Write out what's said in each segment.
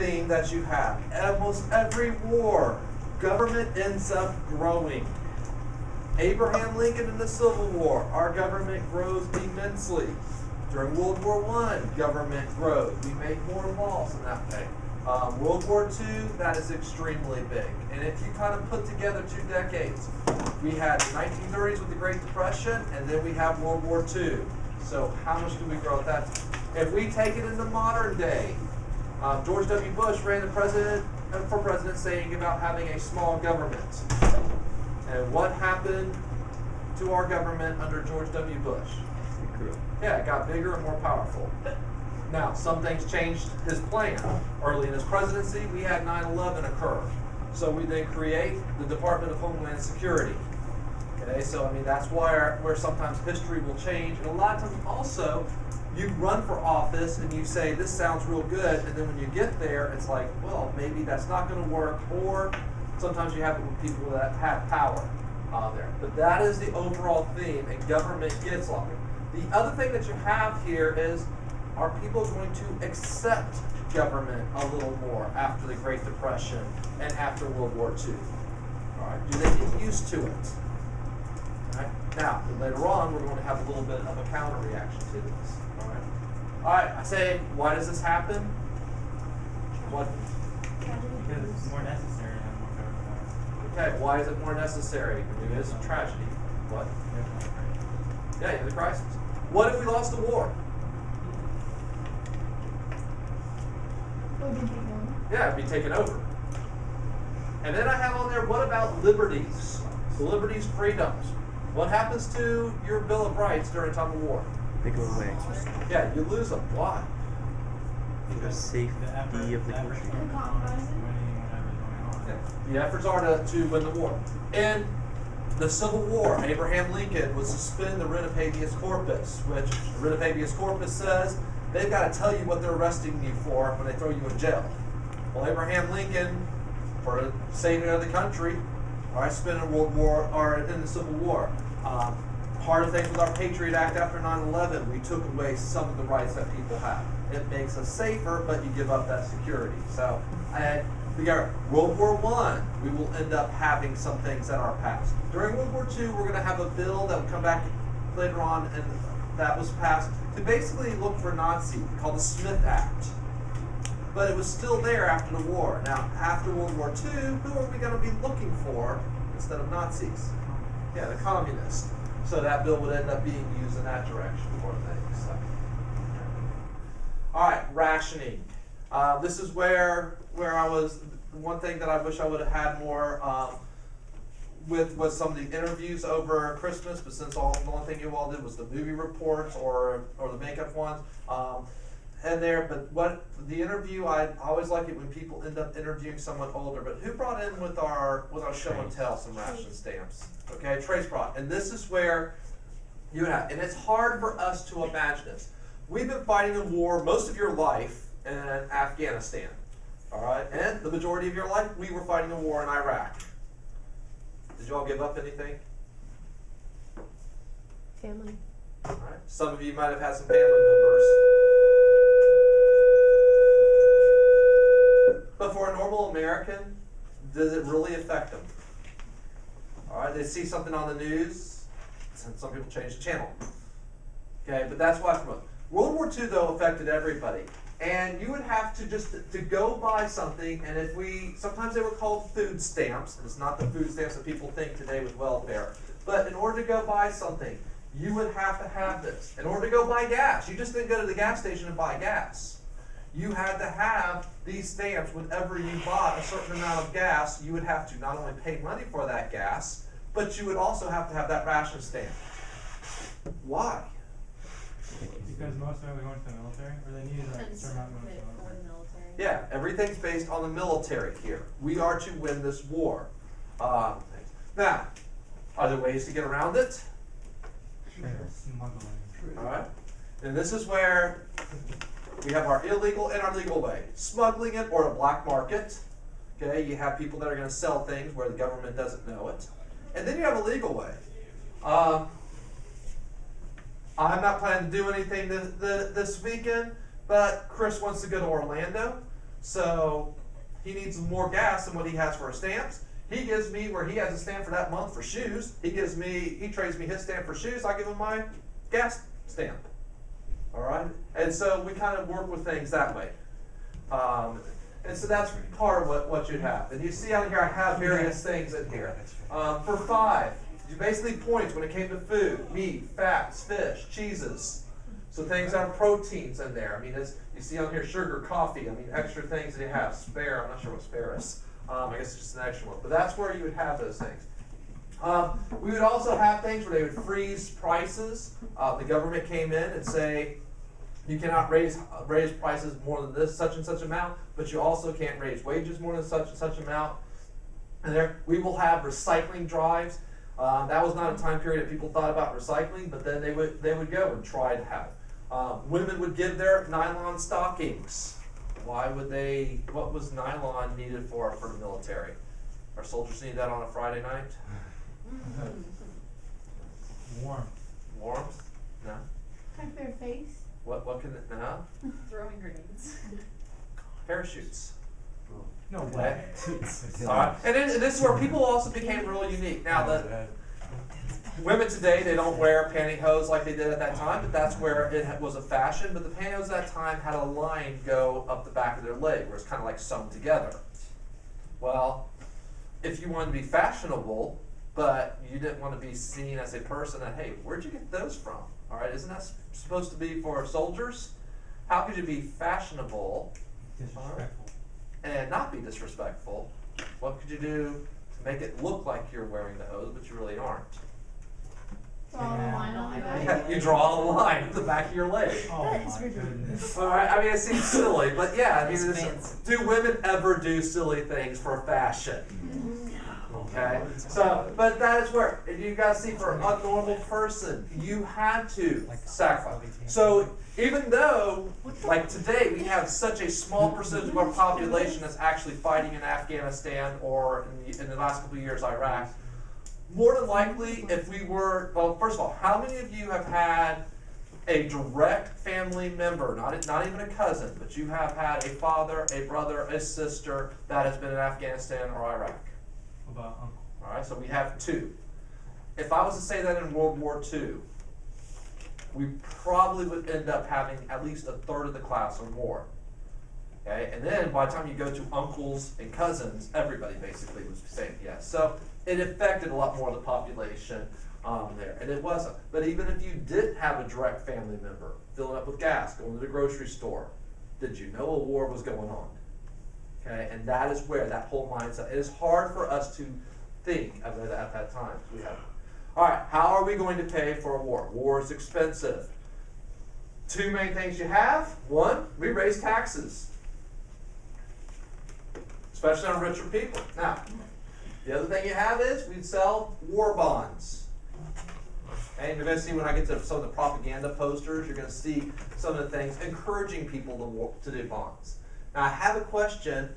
theme that you have. Almost every war, government ends up growing. Abraham Lincoln in the Civil War, our government grows immensely. During World War I, government grows. We make more laws in that way. World War II, that is extremely big. And if you kind of put together 2 decades, we had the 1930s with the Great Depression, and then we have World War II. So how much do we grow at that time? If we take it into modern day, George W. Bush ran for president saying about having a small government. And what happened to our government under George W. Bush? It grew. Yeah, it got bigger and more powerful. Now, some things changed his plan. Early in his presidency, we had 9/11 occur. So we then create the Department of Homeland Security. Okay, so I mean, that's where sometimes history will change. And a lot of times also, you run for office and you say, this sounds real good, and then when you get there, it's like, well, maybe that's not going to work, or sometimes you have it with people that have power there. But that is the overall theme, and government gets longer. The other thing that you have here is, are people going to accept government a little more after the Great Depression and after World War II? All right, do they get used to it? All right. Now, later on, we're going to have a little bit of a counter reaction to this. All right, I say, why does this happen? What? Because it's more necessary to have more government. Okay, why is it more necessary? It is a tragedy. What? Yeah, the crisis. What if we lost the war? Yeah, it'd be taken over. And then I have on there, what about liberties? Liberties, freedoms. What happens to your Bill of Rights during time of war? They go away. Yeah, you lose them. Why? For the safety of the country. Yeah. The efforts are to win the war. In the Civil War, Abraham Lincoln would suspend the writ of habeas corpus, which the writ of habeas corpus says they've got to tell you what they're arresting you for when they throw you in jail. Well, Abraham Lincoln, for the saving of the country, spent in in the Civil War. Part of things with our Patriot Act after 9/11, we took away some of the rights that people have. It makes us safer, but you give up that security. So, we got World War I, we will end up having some things that are passed. During World War II, we're going to have a bill that will come back later on, and that was passed to basically look for Nazis, called the Smith Act. But it was still there after the war. Now, after World War II, who are we going to be looking for instead of Nazis? Yeah, the communists. So that bill would end up being used in that direction for things. So. All right, rationing. This is where I was. One thing that I wish I would have had more with some of the interviews over Christmas, but since the only thing you all did was the movie reports or the makeup ones. And there, but what the interview, I always like it when people end up interviewing someone older. But who brought in with our show and tell some ration stamps? Okay, Trace brought, and this is where you have, and it's hard for us to imagine this. We've been fighting a war most of your life in Afghanistan, all right, and the majority of your life we were fighting a war in Iraq. Did you all give up anything? Family. All right. Some of you might have had some family members. But for a normal American, does it really affect them? All right, they see something on the news, and some people change the channel. Okay, but that's why World War II though affected everybody, and you would have to just to go buy something, and sometimes they were called food stamps, and it's not the food stamps that people think today with welfare. But in order to go buy something, you would have to have this. In order to go buy gas, you just didn't go to the gas station and buy gas. You had to have these stamps. Whenever you bought a certain amount of gas, you would have to not only pay money for that gas, but you would also have to have that ration stamp. Why? Because most of them were going to the military, or they needed a certain amount of money for the military. Yeah, everything's based on the military here. We are to win this war. Now, are there ways to get around it? Smuggling. All right. And this is where we have our illegal and our legal way. Smuggling it or a black market. Okay, you have people that are going to sell things where the government doesn't know it. And then you have a legal way. I'm not planning to do anything this weekend, but Chris wants to go to Orlando. So he needs more gas than what he has for his stamps. He gives me where he has a stamp for that month for shoes. He trades me his stamp for shoes. I give him my gas stamp. All right, and so we kind of work with things that way. And so that's part of what you'd have. And you see out here, I have various things in here. For 5, you basically points when it came to food: meat, fats, fish, cheeses. So things that are proteins in there. I mean, you see on here sugar, coffee. I mean, extra things that you have. Spare, I'm not sure what spare is. I guess it's just an extra one. But that's where you would have those things. We would also have things where they would freeze prices. The government came in and say, you cannot raise prices more than this, such and such amount, but you also can't raise wages more than such and such amount. And there, we will have recycling drives. That was not a time period that people thought about recycling, but then they would go and try to have it. Women would give their nylon stockings. Why would they? What was nylon needed for the military? Our soldiers need that on a Friday night. Warmth? No. Cover their face. What can it? No. Throwing grenades. Parachutes. No way. All right. And then this is where people also became really unique. Now the women today, they don't wear pantyhose like they did at that time, but that's where it was a fashion. But the pantyhose at that time had a line go up the back of their leg, where it's kind of like sewn together. Well, if you wanted to be fashionable, but you didn't want to be seen as a person that, hey, where'd you get those from? All right, isn't that supposed to be for soldiers? How could you be fashionable and not be disrespectful? What could you do to make it look like you're wearing the hose, but you really aren't? Draw a line on my back. Yeah, you draw a line at the back of your leg. Oh That's my ridiculous. goodness. All right, I mean, it seems silly, but yeah, I mean, It's fancy. do women ever do silly things for fashion? Okay, so, but that is where, if you guys see, for a normal person, you had to sacrifice. So, even though, like today, we have such a small percentage of our population that's actually fighting in Afghanistan or in the last couple of years, Iraq, more than likely, if we were, well, first of all, how many of you have had a direct family member, not even a cousin, but you have had a father, a brother, a sister that has been in Afghanistan or Iraq? About uncle. All right, so we have 2. If I was to say that in World War II, we probably would end up having at least a third of the class or more. Okay, and then by the time you go to uncles and cousins, everybody basically was saying yes. So it affected a lot more of the population there, and it wasn't. But even if you didn't have a direct family member, filling up with gas, going to the grocery store, did you know a war was going on? Okay, and that is where that whole mindset, it is hard for us to think of it at that time. We have, all right, how are we going to pay for a war? War is expensive. 2 main things you have. 1, we raise taxes, especially on richer people. Now, the other thing you have is we'd sell war bonds. And you're going to see when I get to some of the propaganda posters, you're going to see some of the things encouraging people to do bonds. Now I have a question.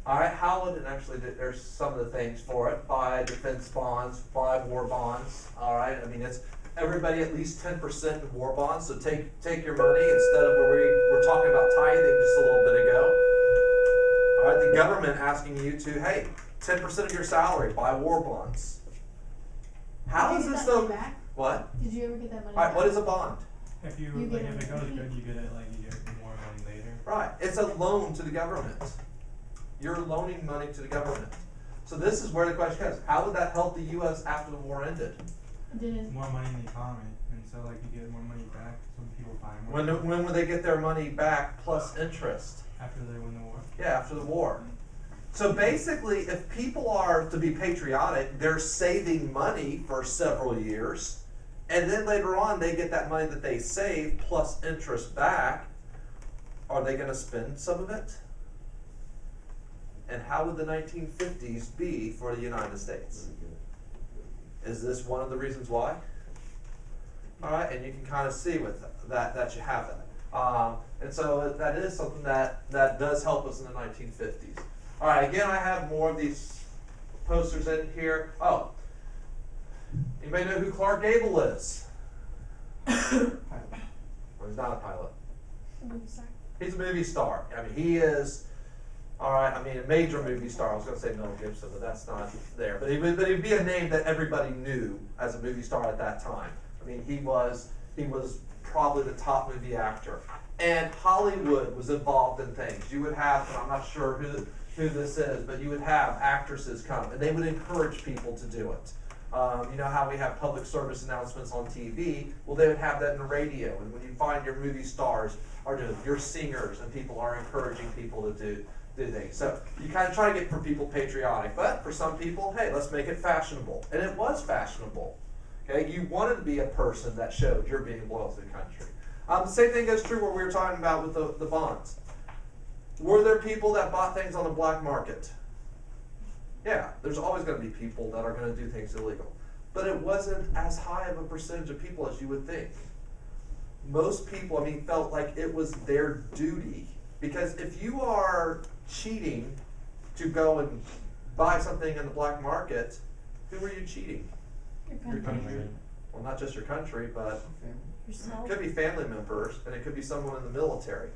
All right, how would it actually? There's some of the things for it. Buy defense bonds, buy war bonds. All right, I mean it's everybody at least 10% in war bonds. So take your money instead of where we were talking about tithing just a little bit ago. All right, the government asking you to, hey, 10% of your salary, buy war bonds. How is this though? Back? What? Did you ever get that money All right, back? what is a bond? If you, You like, get if it it. goes good, you get it, like, you get more money later. Right, it's a loan to the government. You're loaning money to the government. So this is where the question comes. How would that help the U.S. after the war ended? Didn't. More money in the economy, and so, like, you get more money back, so people buy more. When would they get their money back plus interest? After they win the war. Yeah, after the war. So basically, if people are to be patriotic, they're saving money for several years, and then later on they get that money that they saved plus interest back. Are they going to spend some of it? And how would the 1950s be for the United States? Is this one of the reasons why? All right, and you can kind of see with that you have that. And so that is something that does help us in the 1950s. All right, again, I have more of these posters in here. Oh, anybody know who Clark Gable is? Well, he's not a pilot. He's a movie star. I mean, he is All right, I mean a major movie star. I was going to say Mel Gibson, but that's not there. But he'd be a name that everybody knew as a movie star at that time. I mean, he was probably the top movie actor. And Hollywood was involved in things. You would have, and I'm not sure who this is, but you would have actresses come, and they would encourage people to do it. You know how we have public service announcements on TV? Well, they would have that in the radio. And when you find your movie stars are doing, your singers, and people are encouraging people to do things. So you kind of try to get for people patriotic, but for some people, hey, let's make it fashionable. And it was fashionable. Okay, you wanted to be a person that showed you're being loyal to the country. The same thing goes true what we were talking about with the bonds. Were there people that bought things on the black market? Yeah, there's always going to be people that are going to do things illegal. But it wasn't as high of a percentage of people as you would think. Most people, I mean, felt like it was their duty. Because if you are cheating to go and buy something in the black market, who are you cheating? Your country. Well, not just your country, but Yourself. it could be family members, and it could be someone in the military.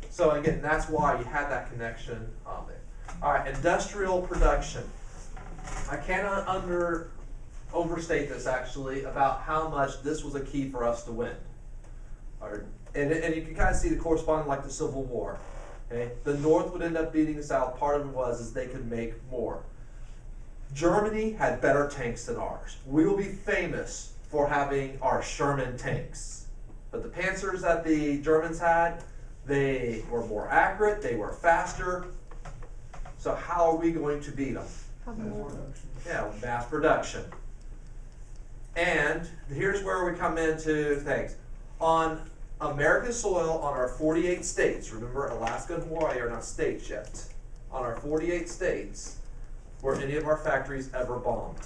So again, that's why you had that connection there. All right, industrial production. I cannot overstate this actually about how much this was a key for us to win. And you can kind of see the corresponding like the Civil War. Okay? The North would end up beating the South. Part of it was they could make more. Germany had better tanks than ours. We will be famous for having our Sherman tanks. But the Panzers that the Germans had, they were more accurate, they were faster. So how are we going to beat them? Yeah, mass production. And here's where we come into things. On American soil, on our 48 states, remember Alaska and Hawaii are not states yet. On our 48 states, were any of our factories ever bombed?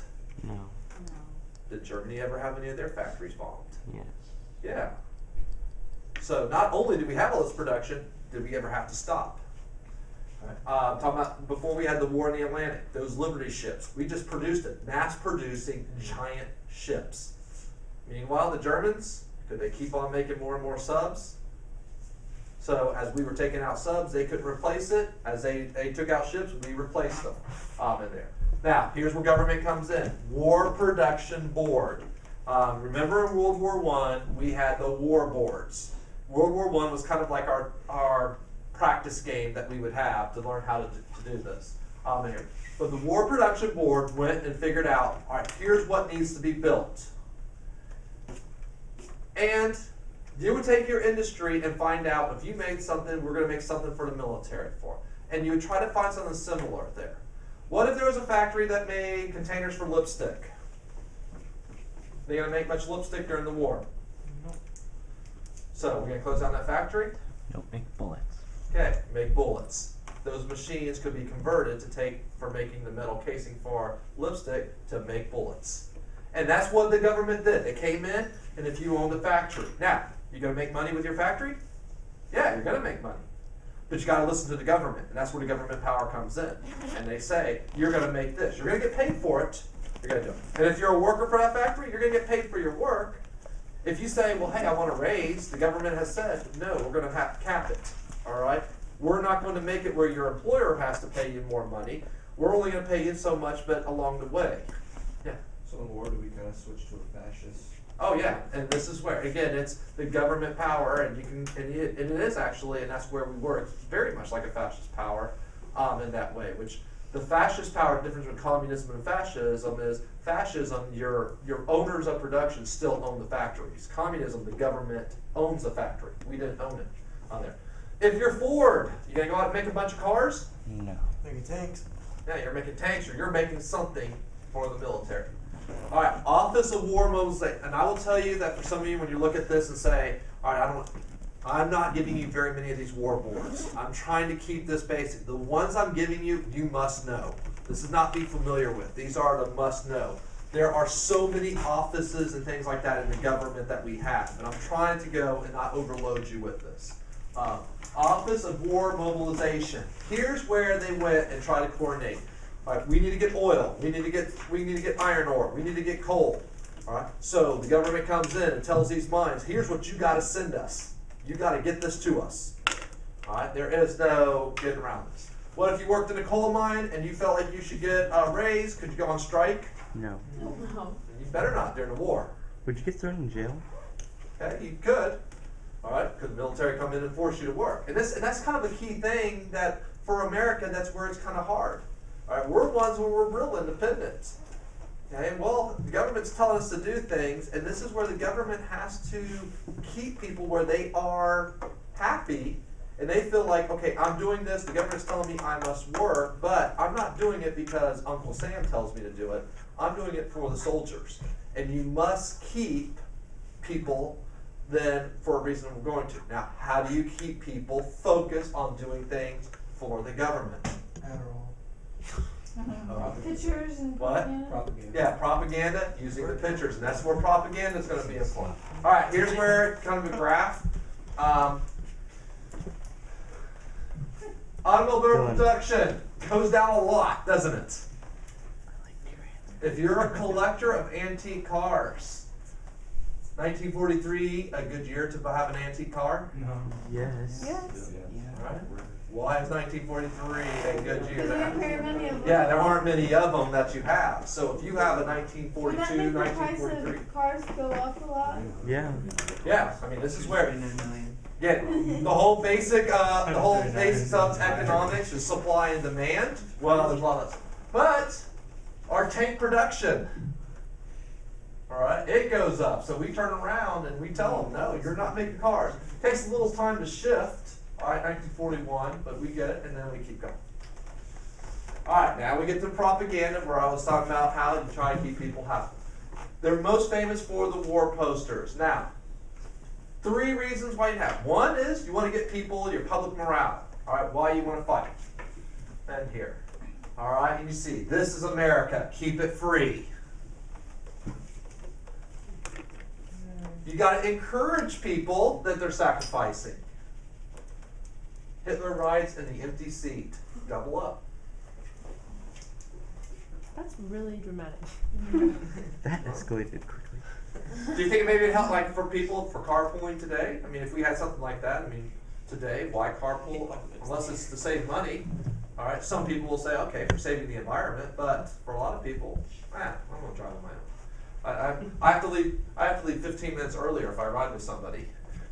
No. Did Germany ever have any of their factories bombed? Yes. Yeah. So not only did we have all this production, did we ever have to stop? Talking about before we had the war in the Atlantic, those Liberty ships, we just produced it, mass producing giant ships. Meanwhile, the Germans, could they keep on making more and more subs? So as we were taking out subs, they couldn't replace it. As they took out ships, we replaced them in there. Now, here's where government comes in. War Production Board. Remember in World War I, we had the war boards. World War I was kind of like our practice game that we would have to learn how to do this. Here. But the War Production Board went and figured out, all right, here's what needs to be built. And you would take your industry and find out if you made something, we're going to make something for the military for. And you would try to find something similar there. What if there was a factory that made containers for lipstick? They going to make much lipstick during the war? Nope. So we're going to close down that factory? Don't make bullets. Okay, make bullets. Those machines could be converted to take for making the metal casing for lipstick to make bullets. And that's what the government did. They came in, and if you owned a factory. Now, you going to make money with your factory? Yeah, you're going to make money. But you got to listen to the government, and that's where the government power comes in. And they say, you're going to make this. You're going to get paid for it. You're going to do it. And if you're a worker for that factory, you're going to get paid for your work. If you say, well, hey, I want a raise, the government has said, no, we're going to have to cap it. All right? We're not going to make it where your employer has to pay you more money. We're only going to pay you so much, but along the way. Yeah. So in war, do we kind of switch to a fascist? Oh yeah, and this is where again it's the government power, and you can, and it is actually, and that's where we were. It's very much like a fascist power, in that way. Which the fascist power, the difference between communism and fascism is fascism, your owners of production still own the factories. Communism, the government owns the factory. We didn't own it on there. If you're Ford, you gonna go out and make a bunch of cars? No. Making tanks. Yeah, you're making tanks, or you're making something for the military. All right, Office of War Mobilization, and I will tell you that for some of you, when you look at this and say, all right, I'm not giving you very many of these war boards. I'm trying to keep this basic. The ones I'm giving you, you must know. This is not be familiar with. These are the must know. There are so many offices and things like that in the government that we have, and I'm trying to go and not overload you with this. Office of War Mobilization. Here's where they went and tried to coordinate. All right, we need to get oil. We need to get iron ore. We need to get coal. All right. So the government comes in and tells these mines, here's what you got to send us. You got to get this to us. All right. There is no getting around this. What if you worked in a coal mine and you felt like you should get a raise? Could you go on strike? No. No. You better not during the war. Would you get thrown in jail? Okay, you could. All right, could the military come in and force you to work? And that's kind of a key thing that for America, that's where it's kind of hard. All right, we're ones where we're real independent. Okay, well, the government's telling us to do things, and this is where the government has to keep people where they are happy, and they feel like, okay, I'm doing this, the government's telling me I must work, but I'm not doing it because Uncle Sam tells me to do it. I'm doing it for the soldiers. And you must keep people then for a reason we're going to. Now, how do you keep people focused on doing things for the government? Pictures and What? propaganda. Propaganda. Yeah, propaganda, using the pictures, and that's where propaganda is going to be important. All right, here's where kind of a graph. Automobile production goes down a lot, doesn't it? If you're a collector of antique cars, 1943, a good year to have an antique car? No. Yes. Yes. All right. Why is 1943 a good year Because to there have? aren't very many of them. Yeah, there aren't many of them that you have. So if you have a Would that 1942, make the price 1943, of cars go up a lot? Yeah. yeah, I mean this is where the whole basics of economics is supply and demand. Well, there's a lot of, but our tank production, all right, it goes up. So we turn around and we tell them, no, you're not making cars. It takes a little time to shift. All right, 1941, but we get it, and then we keep going. All right, now we get to propaganda, where I was talking about how you try to keep people happy. They're most famous for the war posters. Now, 3 reasons why you have. One is you want to get people your public morale. All right, why you want to fight. And here. All right, and you see, this is America. Keep it free. You got to encourage people that they're sacrificing. Hitler rides in the empty seat. Double up. That's really dramatic. That escalated quickly. Do you think maybe it helped like for people for carpooling today? I mean, if we had something like that, I mean, today, why carpool? Unless it's to save money. All right, some people will say, okay, for saving the environment, but for a lot of people, I'm gonna drive on my own. I have to leave. I have to leave 15 minutes earlier if I ride with somebody.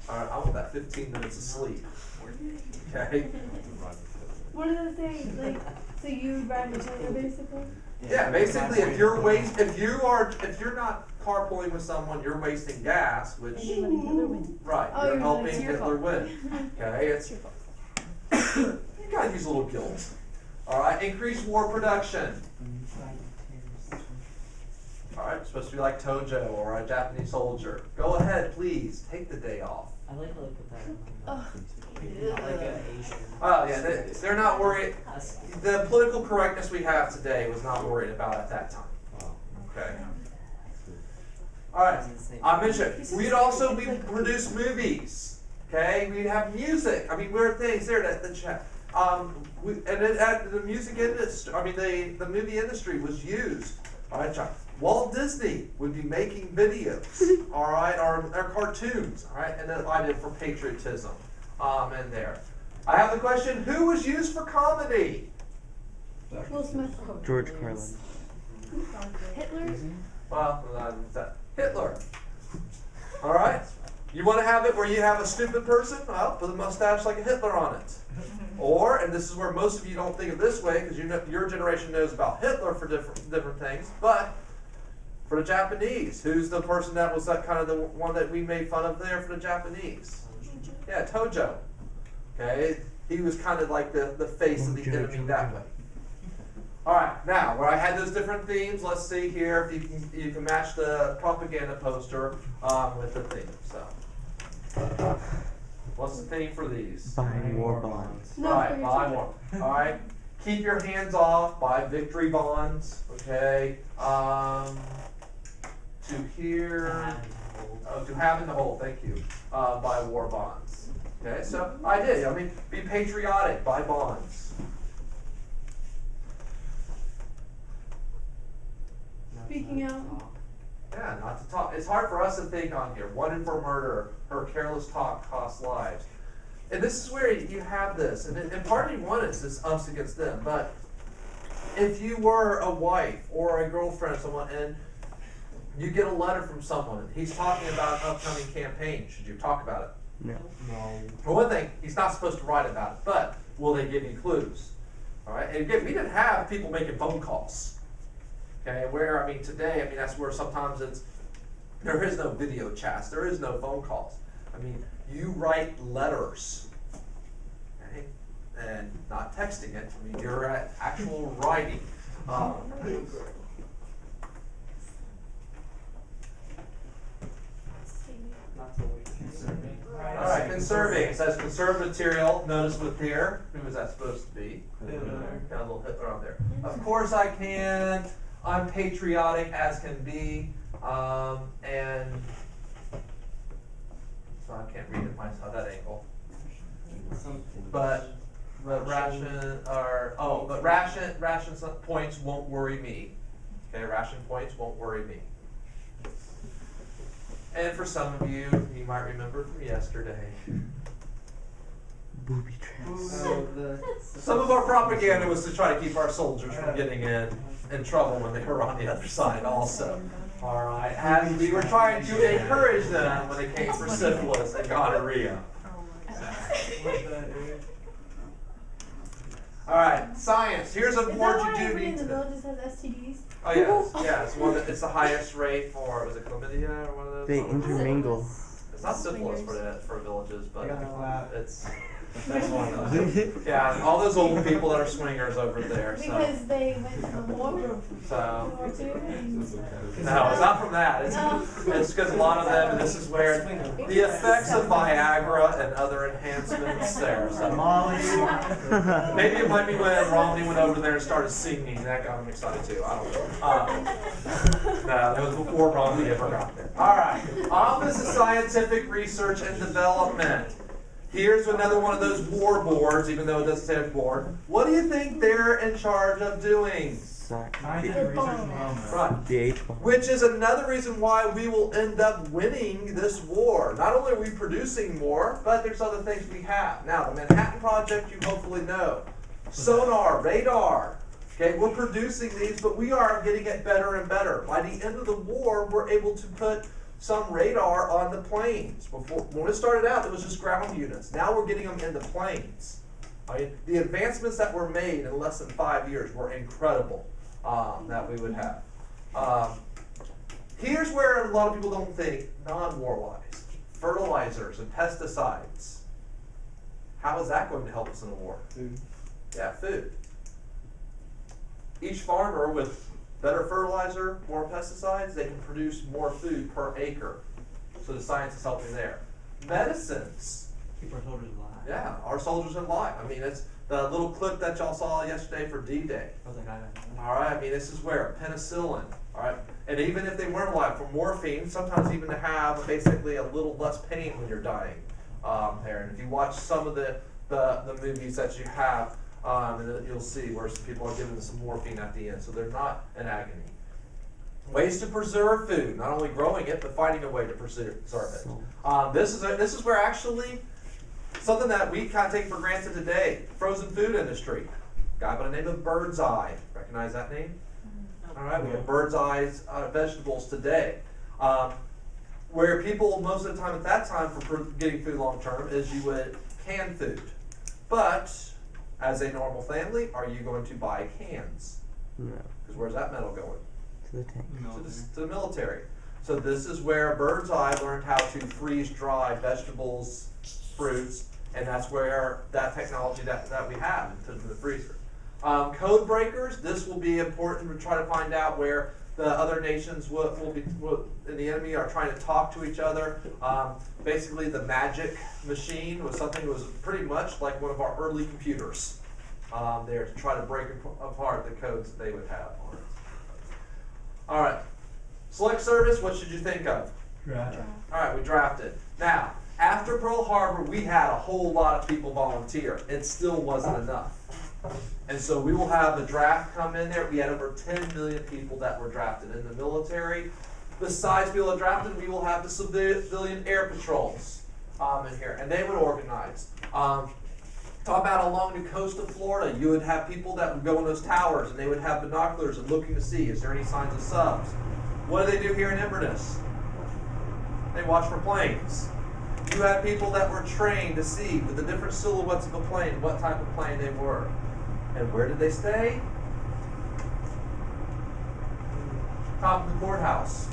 All right, I want that 15 minutes of sleep. Okay. What are the things, like, so you ride each other basically? Yeah, basically, if you're not carpooling with someone, you're wasting gas, which And you're letting Hitler win. right, Oh, you're you're helping it's your Hitler fault. win. Okay, It's it's your fault. you gotta use a little guilt. All right, increase war production. All right, supposed to be like Tojo or a Japanese soldier. Go ahead, please, take the day off. I like how they put that in Oh. not like an Asian. Oh yeah, they're not worried. Husky. The political correctness we have today was not worried about at that time. Okay. All right. I mentioned we'd also produce movies. Okay, we'd have music. I mean, weird things there that the chat. At the music industry, I mean, the movie industry was used. All right, Chuck. Walt Disney would be making videos. All right, or cartoons. All right, and then I did for patriotism. In there. I have the question: who was used for comedy? Will Smith. George Carlin. Hitler? Well, Hitler. All right. You want to have it where you have a stupid person? Well, put a mustache like a Hitler on it. Or, and this is where most of you don't think of this way, because your generation knows about Hitler for different things. But for the Japanese, who's the person that was that kind of the one that we made fun of there for the Japanese? Yeah, Tojo. Okay, he was kind of like the face of the enemy that way. All right, now where I had those different themes, let's see here if you can match the propaganda poster with the theme. So, what's the theme for these? Buying war bonds. No, Right, for your buy ticket. more. All right, keep your hands off. Buy victory bonds. Okay. To here. Oh, to have in the hole. Thank you. Buy war bonds. Okay, so I did. I mean, be patriotic. Buy bonds. Speaking out. Yeah, not to talk. It's hard for us to think on here. Wanted for murder. Her careless talk cost lives. and this is where you have this, and part of you want is this us against them, but if you were a wife or a girlfriend of someone and you get a letter from someone, he's talking about an upcoming campaign, should you talk about it? No. No. For one thing, he's not supposed to write about it, but will they give you clues? All right, and again, we didn't have people making phone calls. Okay, where, I mean, today, I mean, that's where sometimes there is no video chats, there is no phone calls. I mean, you write letters, okay, and not texting it. I mean, you're at actual writing. Not to wait. All right, conserving. It says conserve material. Notice with here, who is that supposed to be? Got a little Hitler on there. Of course I can. I'm patriotic as can be, and so I can't read it myself at that angle. But ration points won't worry me. Okay, ration points won't worry me. And for some of you, you might remember from yesterday. Booby traps. Some of our propaganda was to try to keep our soldiers from getting in trouble when they were on the other side also. All right, as we were trying to encourage them when it came for syphilis and gonorrhea. All right, science. Here's a Is board that why you do everybody need in the to know. village just has STDs? Oh yes, yes. Well, it's the highest rate for, was it chlamydia or one of those? They intermingle. It's not syphilis for villages, but it's That's one of those. yeah, all those old people that are swingers over there. So, Because they went to the war World so War II and no, it's not from that. It's because a lot of them, and this is where the effects of Viagra and other enhancements there. So maybe it might be when Romney went over there and started singing. That got him excited too. I don't know. No, that was before Romney ever got there. All right. Office of Scientific Research and Development. Here's another one of those war boards, even though it doesn't say board. What do you think they're in charge of doing? Scientific research and development. Right. The H-bomb. Which is another reason why we will end up winning this war. Not only are we producing more, but there's other things we have. Now, the Manhattan Project, you hopefully know. Sonar, radar. Okay, we're producing these, but we are getting it better and better. By the end of the war, we're able to put some radar on the planes. When it started out, it was just ground units. Now we're getting them into planes. I mean, the advancements that were made in less than 5 years were incredible that we would have. Here's where a lot of people don't think non-war-wise. Fertilizers and pesticides. How is that going to help us in a war? Food. Yeah, food. Each farmer with better fertilizer, more pesticides, they can produce more food per acre. So the science is helping there. Medicines. Keep our soldiers alive. Yeah, our soldiers are alive. I mean, it's the little clip that y'all saw yesterday for D-Day. I was like, All right, I mean, this is where penicillin. All right, and even if they weren't alive, for morphine, sometimes even to have basically a little less pain when you're dying. There, and if you watch some of the movies that you have, and you'll see where some people are given some morphine at the end, so they're not in agony. Ways to preserve food, not only growing it, but finding a way to preserve it. This is where actually something that we kind of take for granted today, frozen food industry. Guy by the name of Birdseye. Recognize that name? All right, we have Birdseye vegetables today. Where people, most of the time at that time for getting food long term, is you would can food. But as a normal family, are you going to buy cans? No. Because where's that metal going? To the tank. To the military. So this is where Birdseye learned how to freeze dry vegetables, fruits, and that's where that technology that we have into the freezer. Code breakers, this will be important to try to find out where the other nations and the enemy are trying to talk to each other. Basically, the magic machine was something that was pretty much like one of our early computers there to try to break apart the codes that they would have on it. All right, select service, what should you think of? Draft. All right, we drafted. Now, after Pearl Harbor, we had a whole lot of people volunteer. It still wasn't enough. And so we will have the draft come in there. We had over 10 million people that were drafted in the military. Besides people that drafted, we will have the civilian air patrols. in here, and they would organize. Talk about along the coast of Florida, you would have people that would go in those towers, and they would have binoculars and looking to see, is there any signs of subs? What do they do here in Inverness? They watch for planes. You had people that were trained to see with the different silhouettes of a plane, what type of plane they were. And where did they stay? Top of the courthouse.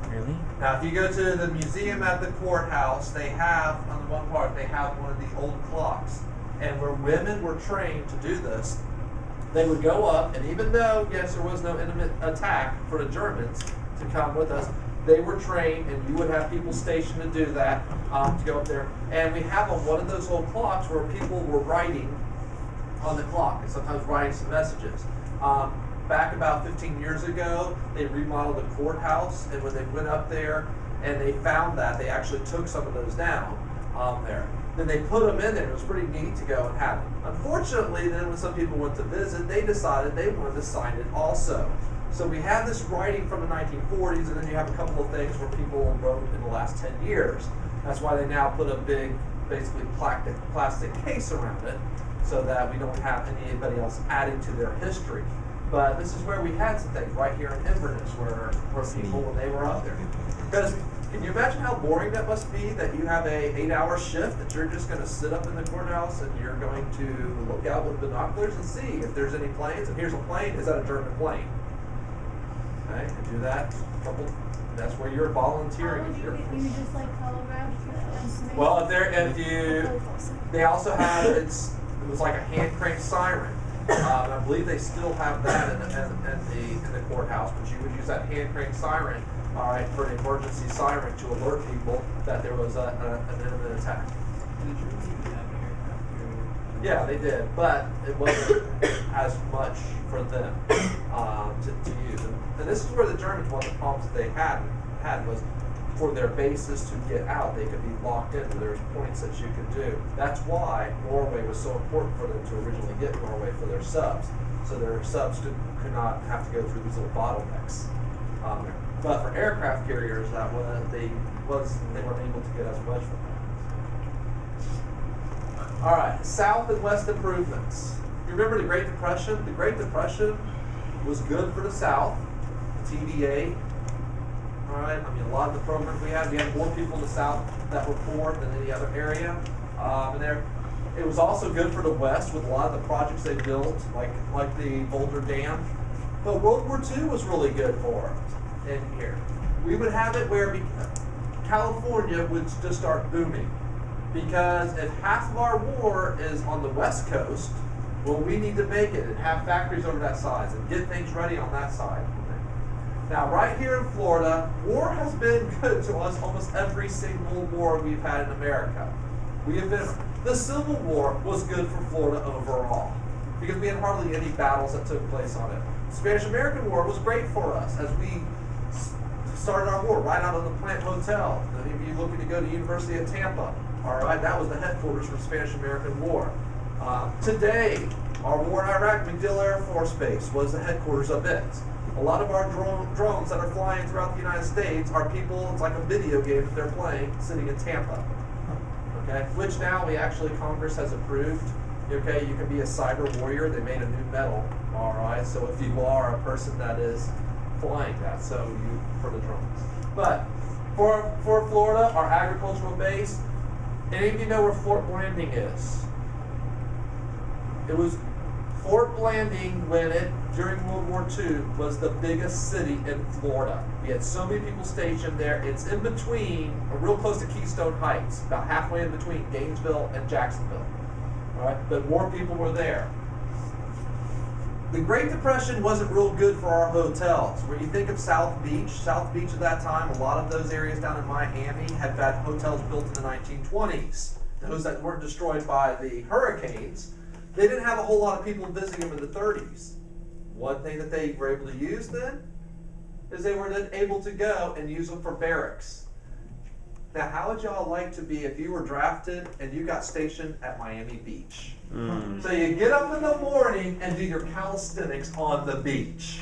Really? Now, if you go to the museum at the courthouse, they have, on the one part, they have one of the old clocks. And where women were trained to do this, they would go up, and even though, yes, there was no imminent attack for the Germans to come with us, they were trained, and you would have people stationed to do that, to go up there. And we have on one of those old clocks where people were writing on the clock, and sometimes writing some messages. Back about 15 years ago, they remodeled the courthouse, and when they went up there and they found that, they actually took some of those down there. Then they put them in there. It was pretty neat to go and have it. Unfortunately, then when some people went to visit, they decided they wanted to sign it also. So we have this writing from the 1940s, and then you have a couple of things where people wrote in the last 10 years. That's why they now put a big, basically plastic case around it, so that we don't have anybody else adding to their history. But this is where we had some things right here in Inverness where people, when they were up there. Because can you imagine how boring that must be, that you have a 8-hour shift, that you're just going to sit up in the courthouse and you're going to look out with binoculars and see if there's any planes. And here's a plane. Is that a German plane? Okay, and do that. That's where you're volunteering. You just like telegraph information? Well, they also have, it was like a hand crank siren. I believe they still have that in the courthouse, but you would use that hand crank siren, all right, for an emergency siren to alert people that there was an imminent attack. Yeah, they did, but it wasn't as much for them to use. And this is where the Germans, one of the problems that they had was for their bases to get out, they could be locked in. There's points that you could do. That's why Norway was so important for them to originally get Norway for their subs. So their subs could not have to go through these little bottlenecks. But for aircraft carriers, they weren't able to get as much from that. All right, South and West improvements. You remember the Great Depression? The Great Depression was good for the South, the TVA. All right, I mean, a lot of the programs we had more people in the South that were poor than any other area. It was also good for the West with a lot of the projects they built, like the Boulder Dam. But World War II was really good for us in here. We would have it where California would just start booming. Because if half of our war is on the West Coast, well, we need to make it and have factories over that side and get things ready on that side. Now, right here in Florida, war has been good to us almost every single war we've had in America. The Civil War was good for Florida overall because we had hardly any battles that took place on it. The Spanish-American War was great for us as we started our war right out of the Plant Hotel. If you're looking to go to the University of Tampa, all right, that was the headquarters for the Spanish-American War. Today, our war in Iraq, MacDill Air Force Base was the headquarters of it. A lot of our drones that are flying throughout the United States are people, it's like a video game that they're playing, sitting in Tampa. Okay, which now Congress has approved. Okay, you can be a cyber warrior. They made a new medal. All right, so if you are a person that is flying that, so you for the drones. But for Florida, our agricultural base, any of you know where Fort Blanding is? It was Fort Blanding during World War II was the biggest city in Florida. We had so many people stationed there. It's in between, or real close to Keystone Heights, about halfway in between Gainesville and Jacksonville. All right, but more people were there. The Great Depression wasn't real good for our hotels. When you think of South Beach at that time, a lot of those areas down in Miami had hotels built in the 1920s. Those that weren't destroyed by the hurricanes. They didn't have a whole lot of people visiting them in the 30s. One thing that they were able to use then is they were then able to go and use them for barracks. Now, how would y'all like to be if you were drafted and you got stationed at Miami Beach? So you get up in the morning and do your calisthenics on the beach.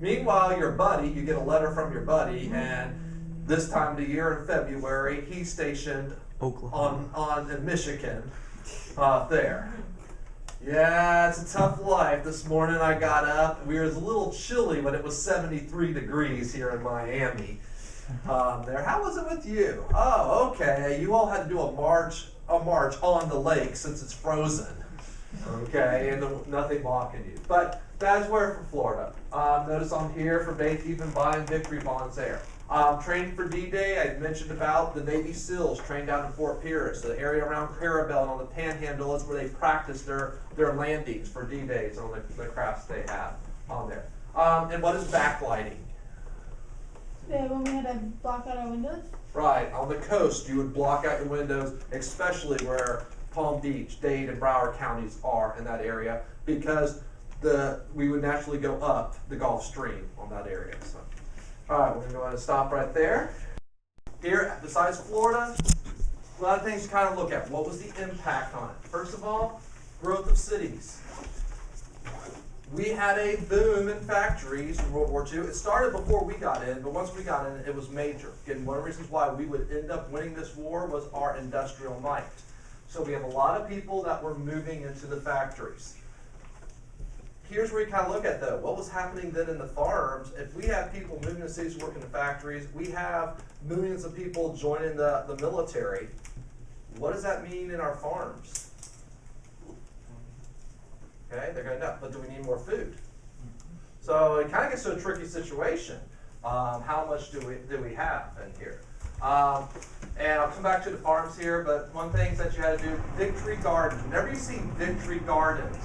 Meanwhile, your buddy, you get a letter from your buddy, and This time of the year in February, he's stationed Oklahoma. in Michigan, there. Yeah, it's a tough life. This morning I got up. We were a little chilly, but it was 73 degrees here in Miami. There. How was it with you? Oh, okay. You all had to do a march on the lake since it's frozen. Okay, and nothing blocking you. But that's where for Florida. Notice I'm here for even buying victory bonds there. Training for D-Day, I mentioned about the Navy SEALs trained down in Fort Pierce. The area around Carabel and on the Panhandle is where they practice their landings for D-Days on the crafts they have on there. And what is backlighting? Yeah, when we had to block out our windows. Right, on the coast you would block out your windows, especially where Palm Beach, Dade, and Broward counties are in that area, because we would naturally go up the Gulf Stream on that area. So. All right, we're going to go ahead and stop right there. Here, besides Florida, a lot of things to kind of look at. What was the impact on it? First of all, growth of cities. We had a boom in factories in World War II. It started before we got in, but once we got in, it was major. Again, one of the reasons why we would end up winning this war was our industrial might. So we have a lot of people that were moving into the factories. Here's where you kind of look at, though, what was happening then in the farms. If we have people moving to cities, working in factories, we have millions of people joining the military. What does that mean in our farms? Okay, they're going to, but do we need more food? So it kind of gets to a tricky situation. How much do we have in here? And I'll come back to the farms here, but one thing that you had to do, victory gardens. Whenever you see victory gardens,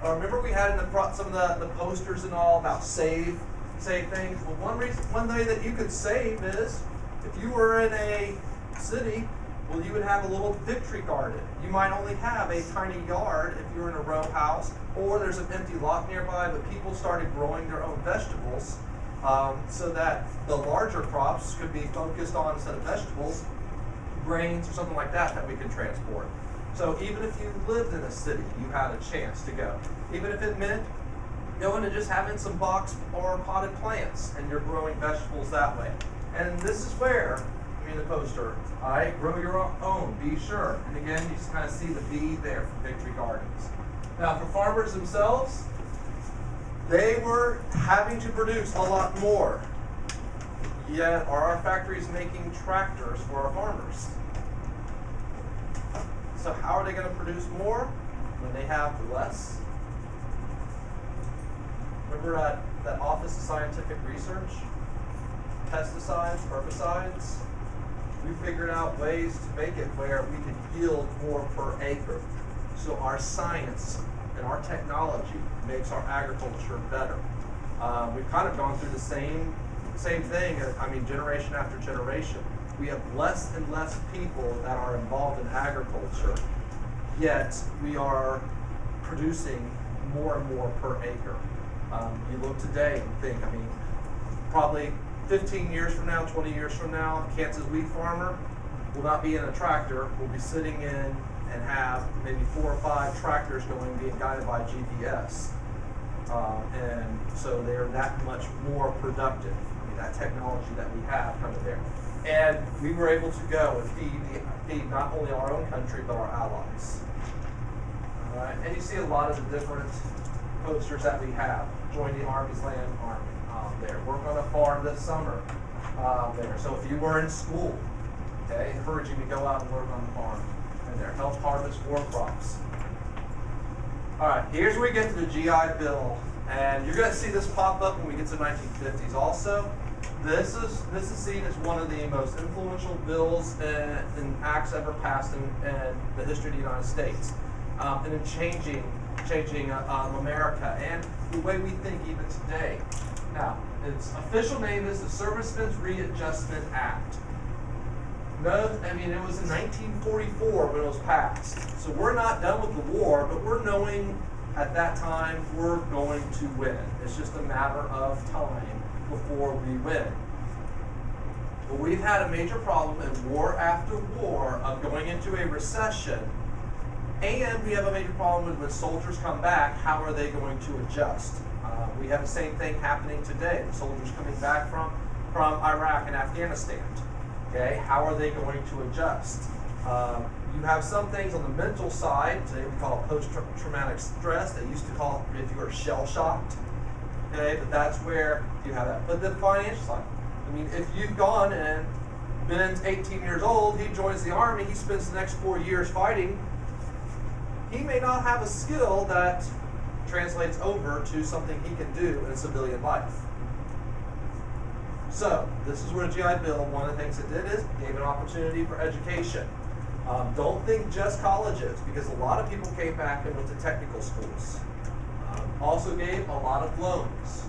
remember we had in the front some of the posters and all about save things. Well, one way that you could save is if you were in a city, well, you would have a little victory garden. You might only have a tiny yard if you're in a row house, or there's an empty lot nearby, but people started growing their own vegetables so that the larger crops could be focused on, instead of vegetables, grains or something like that we could transport. So even if you lived in a city, you had a chance to go. Even if it meant going and just having some box or potted plants and you're growing vegetables that way. And this is where, in the poster, grow your own, be sure. And again, you just kind of see the B there for Victory Gardens. Now for farmers themselves, they were having to produce a lot more. Yet are our factories making tractors for our farmers? So how are they going to produce more when they have less? Remember that Office of Scientific Research? Pesticides, herbicides? We figured out ways to make it where we could yield more per acre. So our science and our technology makes our agriculture better. We've kind of gone through the same thing, generation after generation. We have less and less people that are involved in agriculture, yet we are producing more and more per acre. You look today and think, probably 15 years from now, 20 years from now, Kansas wheat farmer will not be in a tractor, will be sitting in and have maybe 4 or 5 tractors going, being guided by GPS. And so they're that much more productive. That technology that we have kind of there. And we were able to go and feed not only our own country, but our allies. All right. And you see a lot of the different posters that we have. Join the Army's Land Army there. Work on a farm this summer there. So if you were in school, okay, I encourage you to go out and work on the farm and there. Help harvest war crops. All right, here's where we get to the GI Bill. And you're going to see this pop up when we get to the 1950s also. This is seen as one of the most influential bills and acts ever passed in the history of the United States. And in changing America and the way we think even today. Now, its official name is the Servicemen's Readjustment Act. No, it was in 1944 when it was passed. So we're not done with the war, but we're knowing at that time we're going to win. It's just a matter of time before we win. But we've had a major problem in war after war of going into a recession, and we have a major problem with when soldiers come back, how are they going to adjust? We have the same thing happening today. The soldiers coming back from Iraq and Afghanistan. Okay, how are they going to adjust? You have some things on the mental side, today we call it post-traumatic stress. They used to call it if you were shell-shocked. Okay, but that's where you have that. But the financial side, I mean, if you've gone and Ben's 18 years old, he joins the army, he spends the next 4 years fighting, he may not have a skill that translates over to something he can do in civilian life. So, this is where the GI Bill, one of the things it did is gave an opportunity for education. Don't think just colleges, because a lot of people came back and went to technical schools. Also gave a lot of loans.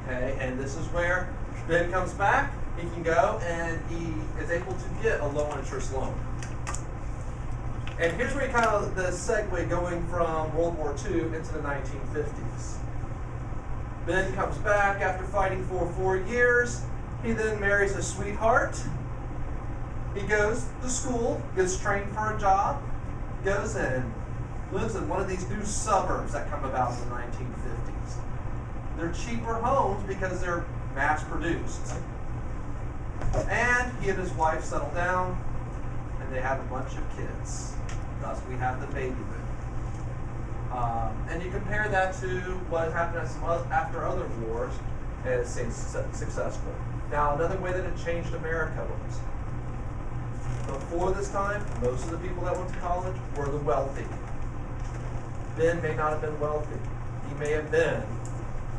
Okay, and this is where Ben comes back, he can go and he is able to get a low interest loan. And here's where you kind of the segue going from World War II into the 1950s. Ben comes back after fighting for 4 years. He then marries a sweetheart. He goes to school, gets trained for a job, goes in, lives in one of these new suburbs that come about in the 1950s. They're cheaper homes because they're mass produced. And he and his wife settle down, and they have a bunch of kids. Thus, we have the baby boom. And you compare that to what happened after other wars as successful. Now, another way that it changed America was, before this time, most of the people that went to college were the wealthy. Ben may not have been wealthy. He may have been,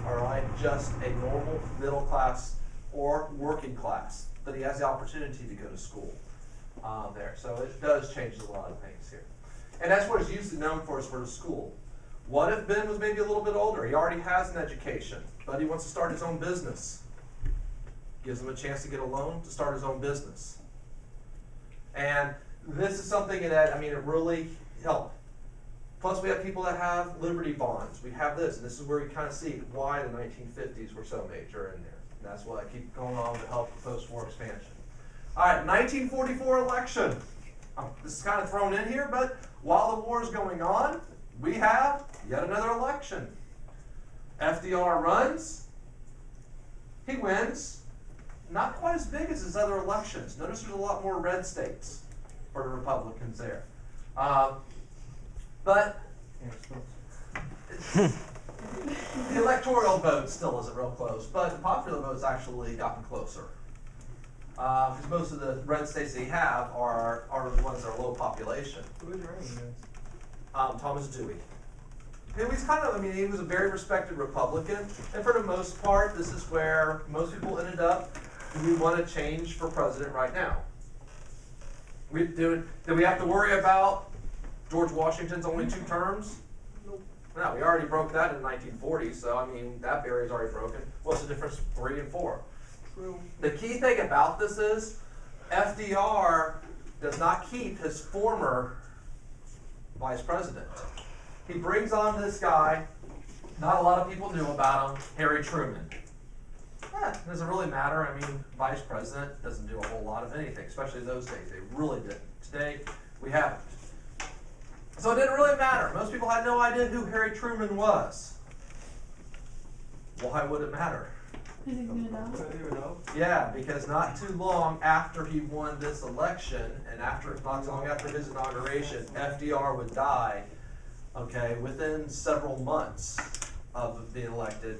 all right, just a normal middle class or working class, but he has the opportunity to go to school there. So it does change a lot of things here. And that's what it's usually known for, is for the school. What if Ben was maybe a little bit older? He already has an education, but he wants to start his own business. Gives him a chance to get a loan to start his own business. And this is something that, I mean, it really helped. Plus, we have people that have Liberty bonds. We have this, and this is where you kind of see why the 1950s were so major in there. And that's why I keep going on to help the post-war expansion. All right, 1944 election. This is kind of thrown in here, but while the war is going on, we have yet another election. FDR runs. He wins. Not quite as big as his other elections. Notice there's a lot more red states for the Republicans there. But the electoral vote still isn't real close, but the popular vote's actually gotten closer. Because most of the red states they have are the ones that are low population. Who is running this? Thomas Dewey. He was kind of, I mean, he was a very respected Republican, and for the most part, this is where most people ended up. Do we want to change for president right now? Do we have to worry about George Washington's only 2 terms? Nope. No, we already broke that in the 1940s, so I mean, that barrier's already broken. What's the difference 3 and 4? True. The key thing about this is FDR does not keep his former vice president. He brings on this guy, not a lot of people knew about him, Harry Truman. Doesn't really matter. I mean, vice president doesn't do a whole lot of anything, especially in those days. They really didn't. Today, we haven't. So it didn't really matter. Most people had no idea who Harry Truman was. Why would it matter? Is he gonna know? Yeah, because not too long after he won this election, and not too long after his inauguration, FDR would die, okay, within several months of being elected.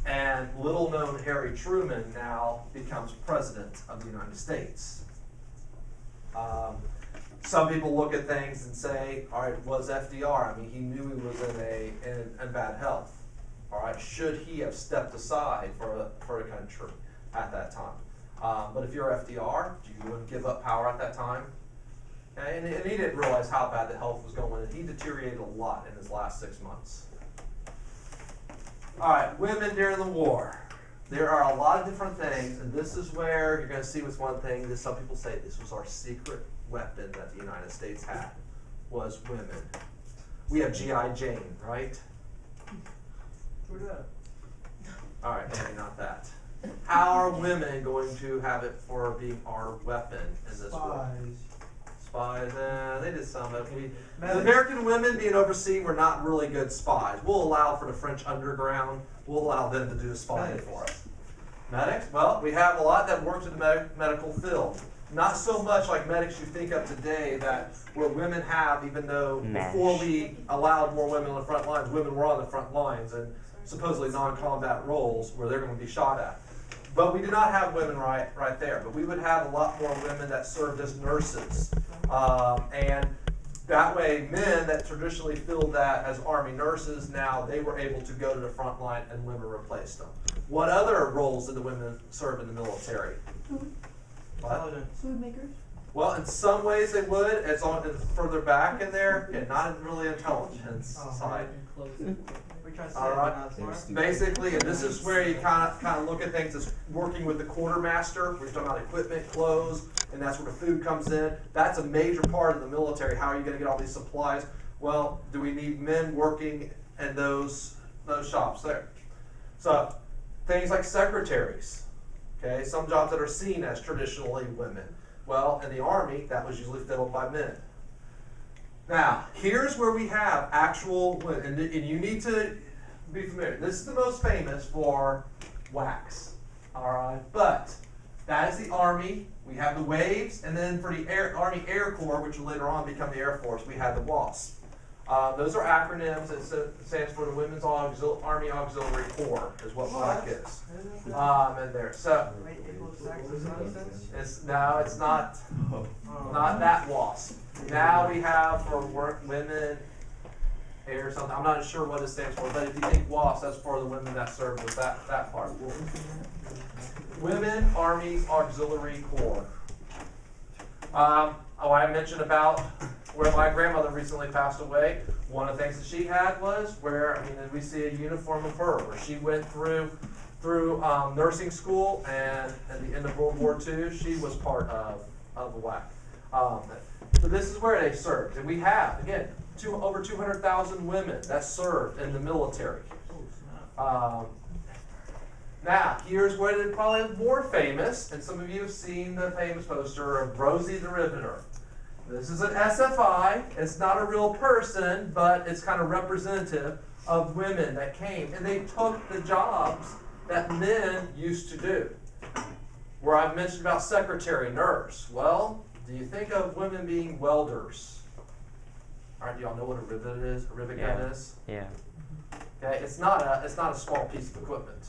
And little known Harry Truman now becomes president of the United States. Some people look at things and say, all right, was FDR? I mean, he knew he was in bad health. All right, should he have stepped aside for the country at that time? But if you're FDR, you wouldn't give up power at that time. Okay? And he didn't realize how bad the health was going, and he deteriorated a lot in his last 6 months. All right, women during the war. There are a lot of different things, and this is where you're going to see with one thing that some people say this was our secret weapon that the United States had, was women. We have G.I. Jane, right? Who's that? All right, maybe not that. How are women going to have it for being our weapon in this war? Spies, they did some of it. The American women being overseas were not really good spies. We'll allow for the French underground. We'll allow them to do the spying for us. Medics? Well, we have a lot that works in the medical field. Not so much like medics you think of today that where women have, even though before we allowed more women on the front lines, women were on the front lines and supposedly non-combat roles where they're going to be shot at. But we did not have women right there. But we would have a lot more women that served as nurses. And that way, men that traditionally filled that as Army nurses, now they were able to go to the front line and women replaced them. What other roles did the women serve in the military? What? Food makers. Well, in some ways they would. It's further back in there, and not in really intelligence side. We try to All right. Basically, and this is where you kind of look at things as working with the quartermaster. We're talking about equipment, clothes, and that's where the food comes in. That's a major part of the military. How are you going to get all these supplies? Well, do we need men working in those shops there? So things like secretaries. Okay, some jobs that are seen as traditionally women. Well, in the Army, that was usually filled by men. Now, here's where we have actual, and you need to be familiar. This is the most famous for WACs, all right? But that is the Army. We have the waves, and then for the Army Air Corps, which will later on become the Air Force, we have the WASP. Those are acronyms. It stands for the Women's Army Auxiliary Corps, is what WAC is. And there. So it's not that WASP. Now we have for women air something. I'm not sure what it stands for, but if you think WASP, that's for the women that serve with that part. Women Army Auxiliary Corps. I mentioned about where my grandmother recently passed away. One of the things that she had was where, we see a uniform of her, where she went through nursing school, and at the end of World War II, she was part of the WAC. So this is where they served. And we have, again, over 200,000 women that served in the military. Now, here's where they're probably more famous, and some of you have seen the famous poster of Rosie the Riveter. This is an SFI. It's not a real person, but it's kind of representative of women that came, and they took the jobs that men used to do. Where I've mentioned about secretary, nurse. Well, do you think of women being welders? All right, do y'all know what a rivet is? A rivet gun is? Yeah. Okay, it's not a small piece of equipment.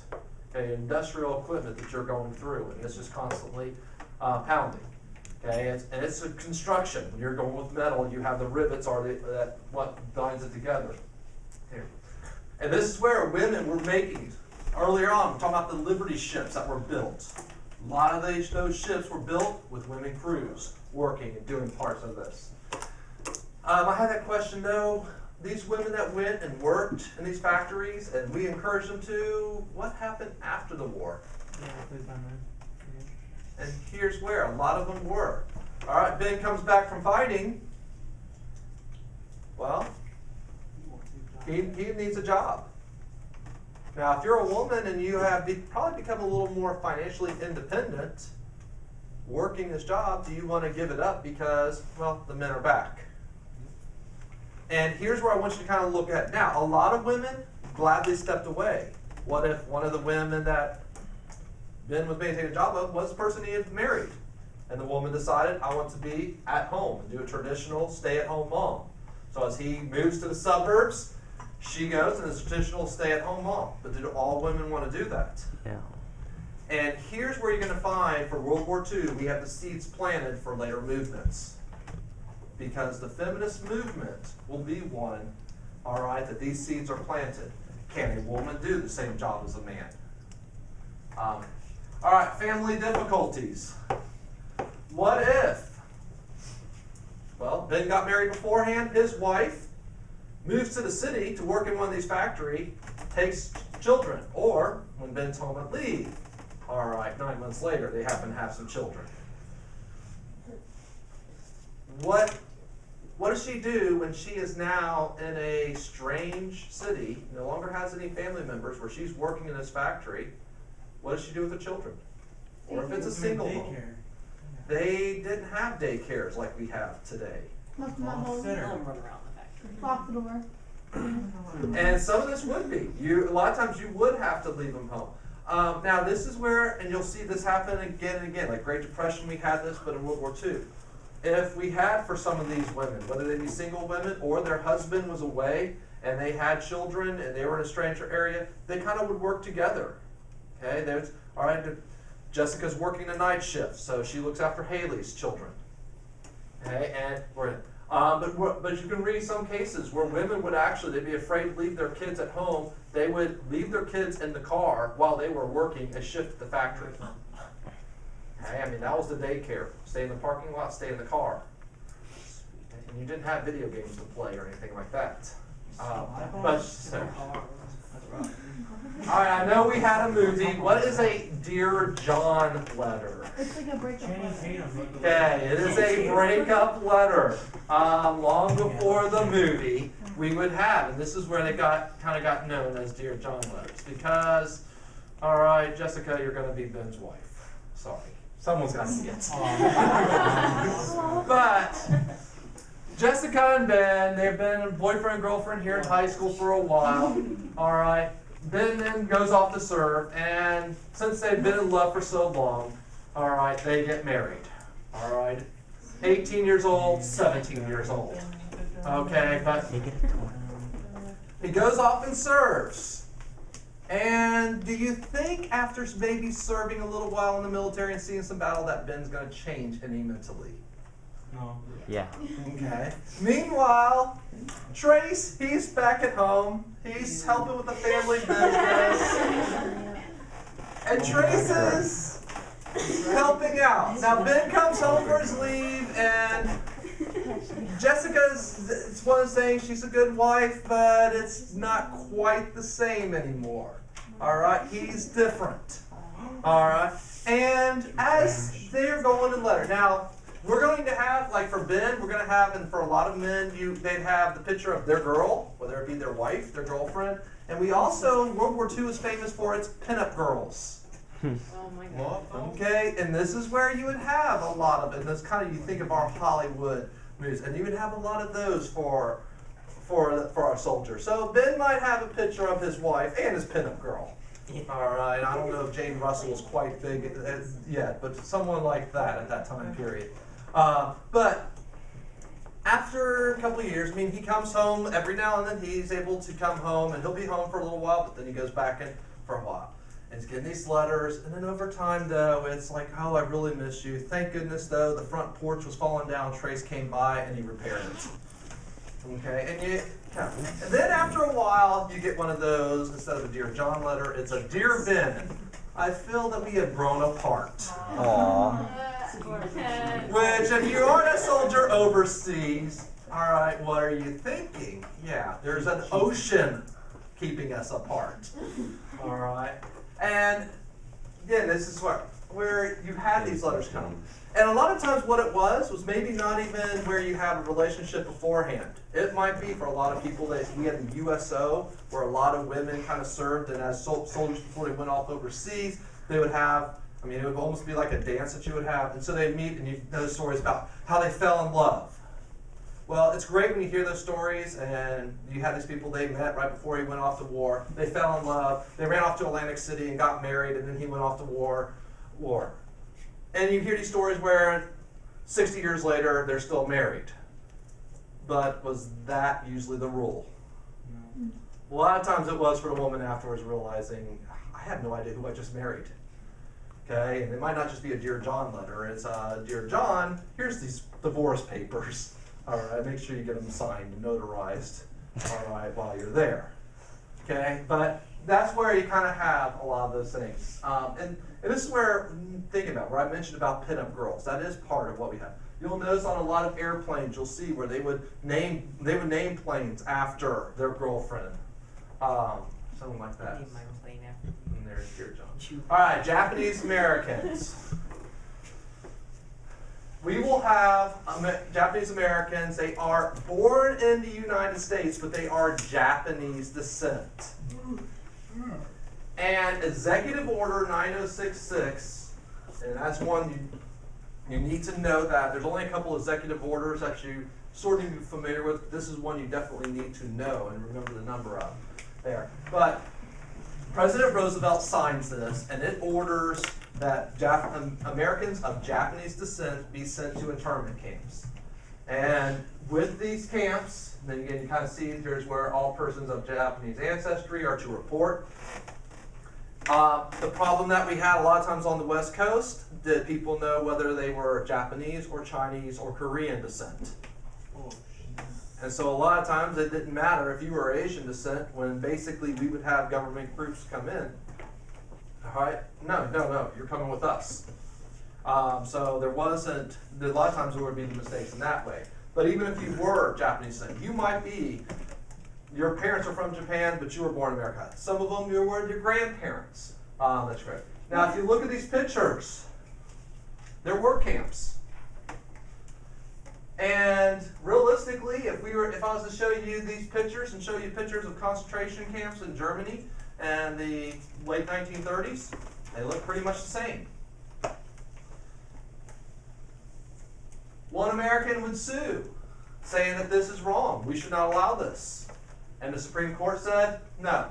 Okay, industrial equipment that you're going through, and it's just constantly pounding. Okay, it's a construction. When you're going with metal, you have the rivets that what binds it together. Here. And this is where women were making, earlier on, we're talking about the Liberty ships that were built. A lot of those ships were built with women crews working and doing parts of this. I had that question though. These women that went and worked in these factories, and we encouraged them to, what happened after the war? Yeah, please don't mind. And here's where a lot of them were. All right, Ben comes back from fighting. Well, he needs a job. Now, if you're a woman and you have probably become a little more financially independent, working this job, do you want to give it up because, well, the men are back? And here's where I want you to kind of look at. Now, a lot of women gladly stepped away. What if one of the women that Ben was maintaining a job of was the person he had married? And the woman decided, I want to be at home and do a traditional stay-at-home mom. So as he moves to the suburbs, she goes and is a traditional stay-at-home mom. But do all women want to do that? Yeah. And here's where you're going to find, for World War II, we have the seeds planted for later movements. Because the feminist movement will be one, all right, that these seeds are planted. Can a woman do the same job as a man? All right, family difficulties. What if? Well, Ben got married beforehand. His wife moves to the city to work in one of these factories, takes children. Or when Ben's home at leave, all right, 9 months later, they happen to have some children. What does she do when she is now in a strange city, no longer has any family members, where she's working in this factory? What does she do with the children? Or if it's a single home? They didn't have daycares like we have today. Lock them at home. Lock the door. And some of this would be. A lot of times you would have to leave them home. Now this is where, and you'll see this happen again and again, like Great Depression we had this, but in World War II. If we had for some of these women, whether they be single women or their husband was away and they had children and they were in a stranger area, they kind of would work together. Okay, there's, all right, Jessica's working a night shift, so she looks after Haley's children. Okay, and but you can read some cases where women would actually, they'd be afraid to leave their kids at home. They would leave their kids in the car while they were working a shift at the factory. Okay, I mean, that was the daycare. Stay in the parking lot, stay in the car. And you didn't have video games to play or anything like that. All right, I know we had a movie. What is a Dear John letter? It's like a breakup letter. Okay, it is a breakup letter. Long before the movie, we would have, and this is where they kind of got known as Dear John letters, because, all right, Jessica, you're going to be Ben's wife. Sorry, someone's got to see it. But Jessica and Ben, they've been boyfriend and girlfriend here in high school for a while. All right. Ben then goes off to serve, and since they've been in love for so long, all right, they get married. All right, 18 years old, 17 years old. Okay, but he goes off and serves. And do you think after maybe serving a little while in the military and seeing some battle that Ben's going to change any mentally? No. Yeah. Okay. Meanwhile, Trace, he's back at home. He's helping with the family business. And Trace is helping out. Now, Ben comes home for his leave, and Jessica's, it's one of saying she's a good wife, but it's not quite the same anymore. All right? He's different. All right? And as they're going in letter, now, we're going to have, like for Ben, we're going to have, and for a lot of men, they'd have the picture of their girl, whether it be their wife, their girlfriend. And we also, World War II is famous for its pinup girls. Oh my God. Okay, and this is where you would have a lot of it. That's kind of, you think of our Hollywood movies, and you would have a lot of those for our soldiers. So Ben might have a picture of his wife and his pinup girl. All right, I don't know if Jane Russell was quite big yet, but someone like that at that time period. But after a couple of years, I mean, he comes home every now and then. He's able to come home, and he'll be home for a little while, but then he goes back in for a while. And he's getting these letters, and then over time, though, it's like, oh, I really miss you. Thank goodness, though, the front porch was falling down. Trace came by, and he repaired it. Okay, and then after a while, you get one of those, instead of a Dear John letter, it's a Dear Ben. I feel that we have grown apart. Aww. Which, if you aren't a soldier overseas, all right, what are you thinking? Yeah, there's an ocean keeping us apart. All right, and again, this is where you had these letters come. And a lot of times what it was maybe not even where you have a relationship beforehand. It might be for a lot of people that we had the USO, where a lot of women kind of served, and as soldiers before they went off overseas, they would have, I mean, it would almost be like a dance that you would have. And so they'd meet, and you know stories about how they fell in love. Well, it's great when you hear those stories, and you had these people they met right before he went off to war. They fell in love. They ran off to Atlantic City and got married, and then he went off to war. And you hear these stories where 60 years later, they're still married. But was that usually the rule? No. A lot of times it was for the woman afterwards realizing, I have no idea who I just married. Okay, and it might not just be a Dear John letter. It's, Dear John, here's these divorce papers. All right, make sure you get them signed and notarized, all right, while you're there. Okay, but that's where you kind of have a lot of those things. And this is where, think about, where I mentioned about pinup girls. That is part of what we have. You'll notice on a lot of airplanes, you'll see where they would name planes after their girlfriend. Something like that. Name my plane after. And there's Dear John. All right, Japanese Americans. We will have Japanese Americans. They are born in the United States, but they are Japanese descent. And Executive Order 9066, and that's one you need to know that. There's only a couple executive orders that you sort of be familiar with. This is one you definitely need to know and remember the number of there. But President Roosevelt signs this, and it orders that Americans of Japanese descent be sent to internment camps. And with these camps, then again, you kind of see here's where all persons of Japanese ancestry are to report. The problem that we had a lot of times on the West Coast, did people know whether they were Japanese or Chinese or Korean descent? And so a lot of times it didn't matter if you were Asian descent when basically we would have government groups come in. All right? No, you're coming with us. So there wasn't, a lot of times there would be the mistakes in that way. But even if you were Japanese descent, you might be, your parents are from Japan, but you were born in America. Some of them you were your grandparents. That's great. Now if you look at these pictures, there were camps. And realistically, if I was to show you these pictures and show you pictures of concentration camps in Germany in the late 1930s, they look pretty much the same. One American would sue, saying that this is wrong. We should not allow this. And the Supreme Court said, no,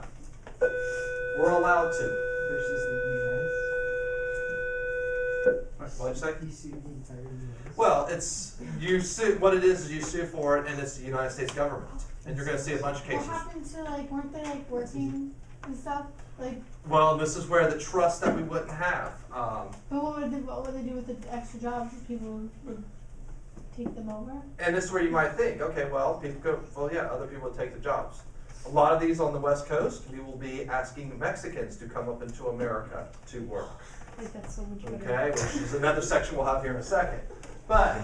we're allowed to. Versus What'd you say? the US. You sued the entire US. Well, you sue. What it is you sue for it, and it's the United States government, and you're going to see a bunch of cases. What happened to weren't they working and stuff Well, this is where the trust that we wouldn't have. But what would they do with the extra jobs? People would take them over. And this is where you might think, okay, well, people go. Well, yeah, other people would take the jobs. A lot of these on the West Coast, we will be asking Mexicans to come up into America to work. That's so much better. Okay, which is another section we'll have here in a second. But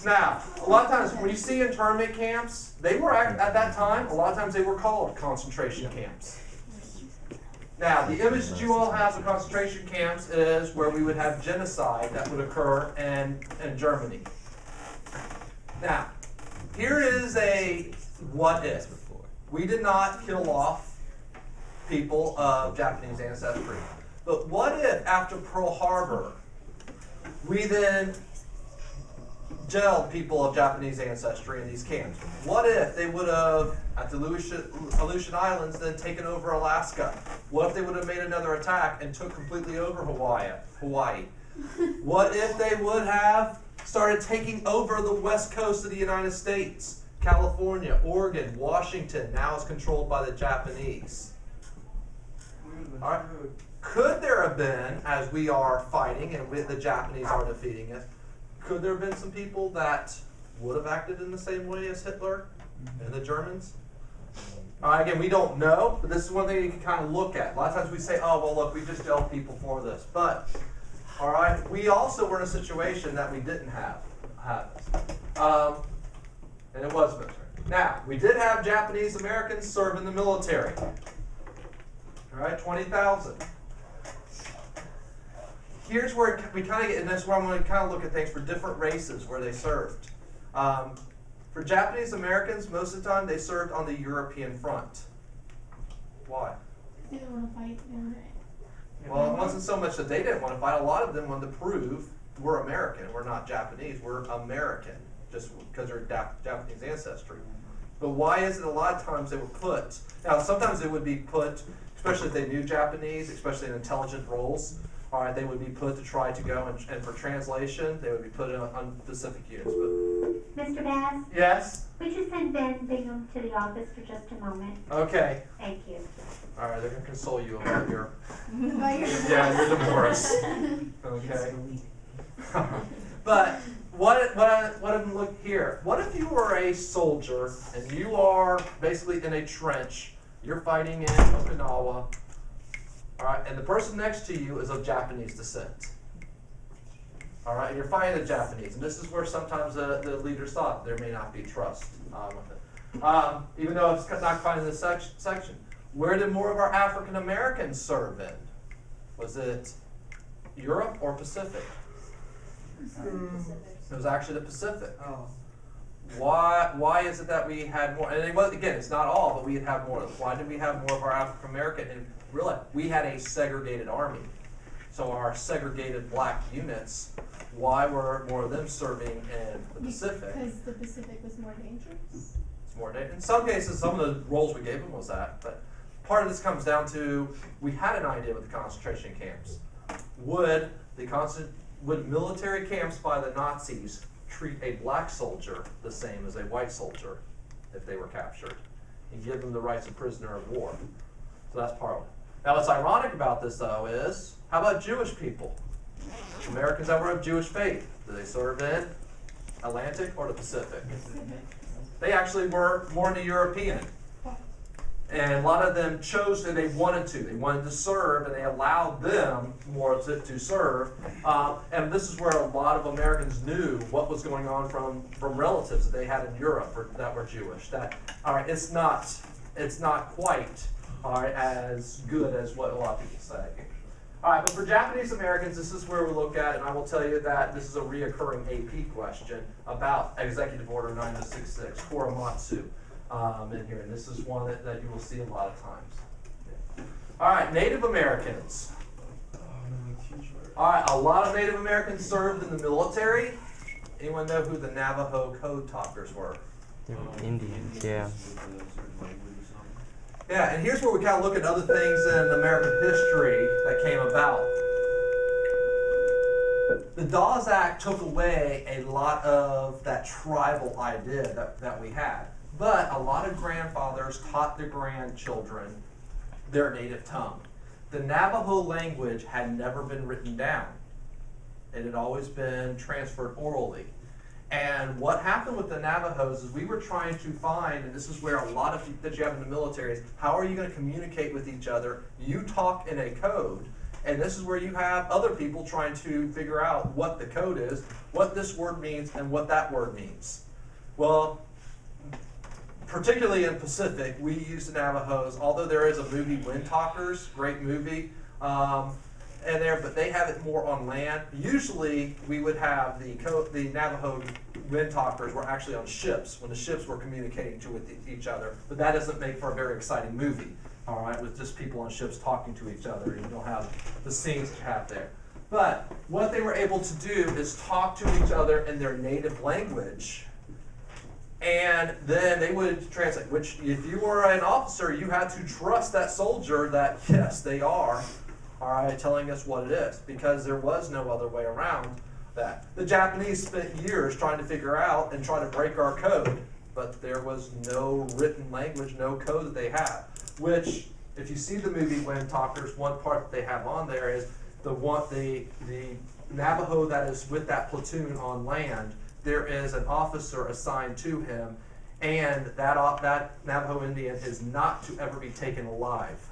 now, a lot of times when you see internment camps, they were at that time. A lot of times they were called concentration camps. Now, the image that you all have of concentration camps is where we would have genocide that would occur in Germany. Now, here is a what if. We did not kill off people of Japanese ancestry. But what if after Pearl Harbor, we then jailed people of Japanese ancestry in these camps? What if they would have, at the Aleutian Islands, then taken over Alaska? What if they would have made another attack and took completely over Hawaii? What if they would have started taking over the west coast of the United States? California, Oregon, Washington now is controlled by the Japanese. All right. Could there have been, as we are fighting and the Japanese are defeating us, could there have been some people that would have acted in the same way as Hitler and the Germans? Again, we don't know, but this is one thing you can kind of look at. A lot of times we say, oh, well, look, we just jailed people for this. But, all right, we also were in a situation that we didn't have this. And it was military. Now, we did have Japanese Americans serve in the military. All right, 20,000. Here's where we kind of get, and that's where I'm going to kind of look at things for different races where they served. For Japanese Americans, most of the time they served on the European front. Why? They didn't want to fight. Well, it wasn't so much that they didn't want to fight. A lot of them wanted to prove we're American. We're not Japanese. We're American, just because they're Japanese ancestry. But why is it a lot of times they were put? Now, sometimes they would be put, especially if they knew Japanese, especially in intelligent roles. All right, they would be put to try to go and for translation, they would be put on specific units. But Mr. Bass? yes? Would you send Ben Bingham to the office for just a moment? Okay. Thank you. All right, they're going to console you about your, About your yeah, your divorce. Okay. But what if look here? What if you were a soldier and you are basically in a trench, you're fighting in Okinawa, all right, and the person next to you is of Japanese descent. All right, and you're fighting the Japanese, and this is where sometimes the leaders thought there may not be trust with it. Even though it's not quite in this section. Where did more of our African Americans serve in? Was it Europe or Pacific? It was actually the Pacific. Oh. Why is it that we had more? And it was, again, it's not all, but we had more. Why did we have more of our African American? And really, we had a segregated army. So our segregated black units, why were more of them serving in the Pacific? Because the Pacific was more dangerous. It's more dangerous. In some cases, some of the roles we gave them was that. But part of this comes down to, we had an idea with the concentration camps. Would military camps by the Nazis treat a black soldier the same as a white soldier if they were captured, and give them the rights of prisoner of war? So that's part of it. Now what's ironic about this though is, how about Jewish people? Americans that were of Jewish faith, do they serve in Atlantic or the Pacific? They actually were more in the European. And a lot of them chose that they wanted to. They wanted to serve, and they allowed them more to serve. And this is where a lot of Americans knew what was going on from relatives that they had in Europe that were Jewish. That, all right, it's not quite as good as what a lot of people say. All right, but for Japanese Americans, this is where we look at, and I will tell you that this is a reoccurring AP question about Executive Order 9066, Korematsu. In here, and this is one that you will see a lot of times. Yeah. All right, Native Americans. All right, a lot of Native Americans served in the military. Anyone know who the Navajo code talkers were? They're Indians, yeah. Yeah, and here's where we kind of look at other things in American history that came about. The Dawes Act took away a lot of that tribal idea that we had. But a lot of grandfathers taught their grandchildren their native tongue. The Navajo language had never been written down. It had always been transferred orally. And what happened with the Navajos is we were trying to find, and this is where a lot of that you have in the military is, how are you going to communicate with each other? You talk in a code, and this is where you have other people trying to figure out what the code is, what this word means, and what that word means. Well, particularly in Pacific, we use the Navajos, although there is a movie, Wind Talkers, great movie, but they have it more on land. Usually, we would have the Navajo Wind Talkers were actually on ships, when the ships were communicating with each other, but that doesn't make for a very exciting movie, all right, with just people on ships talking to each other, and you don't have the scenes you have there. But what they were able to do is talk to each other in their native language, and then they would translate, which if you were an officer, you had to trust that soldier that, yes, they are, all right, telling us what it is, because there was no other way around that. The Japanese spent years trying to figure out and trying to break our code, but there was no written language, no code that they had, which, if you see the movie Wind Talkers, one part that they have on there is the Navajo that is with that platoon on land. There is an officer assigned to him, and that Navajo Indian is not to ever be taken alive.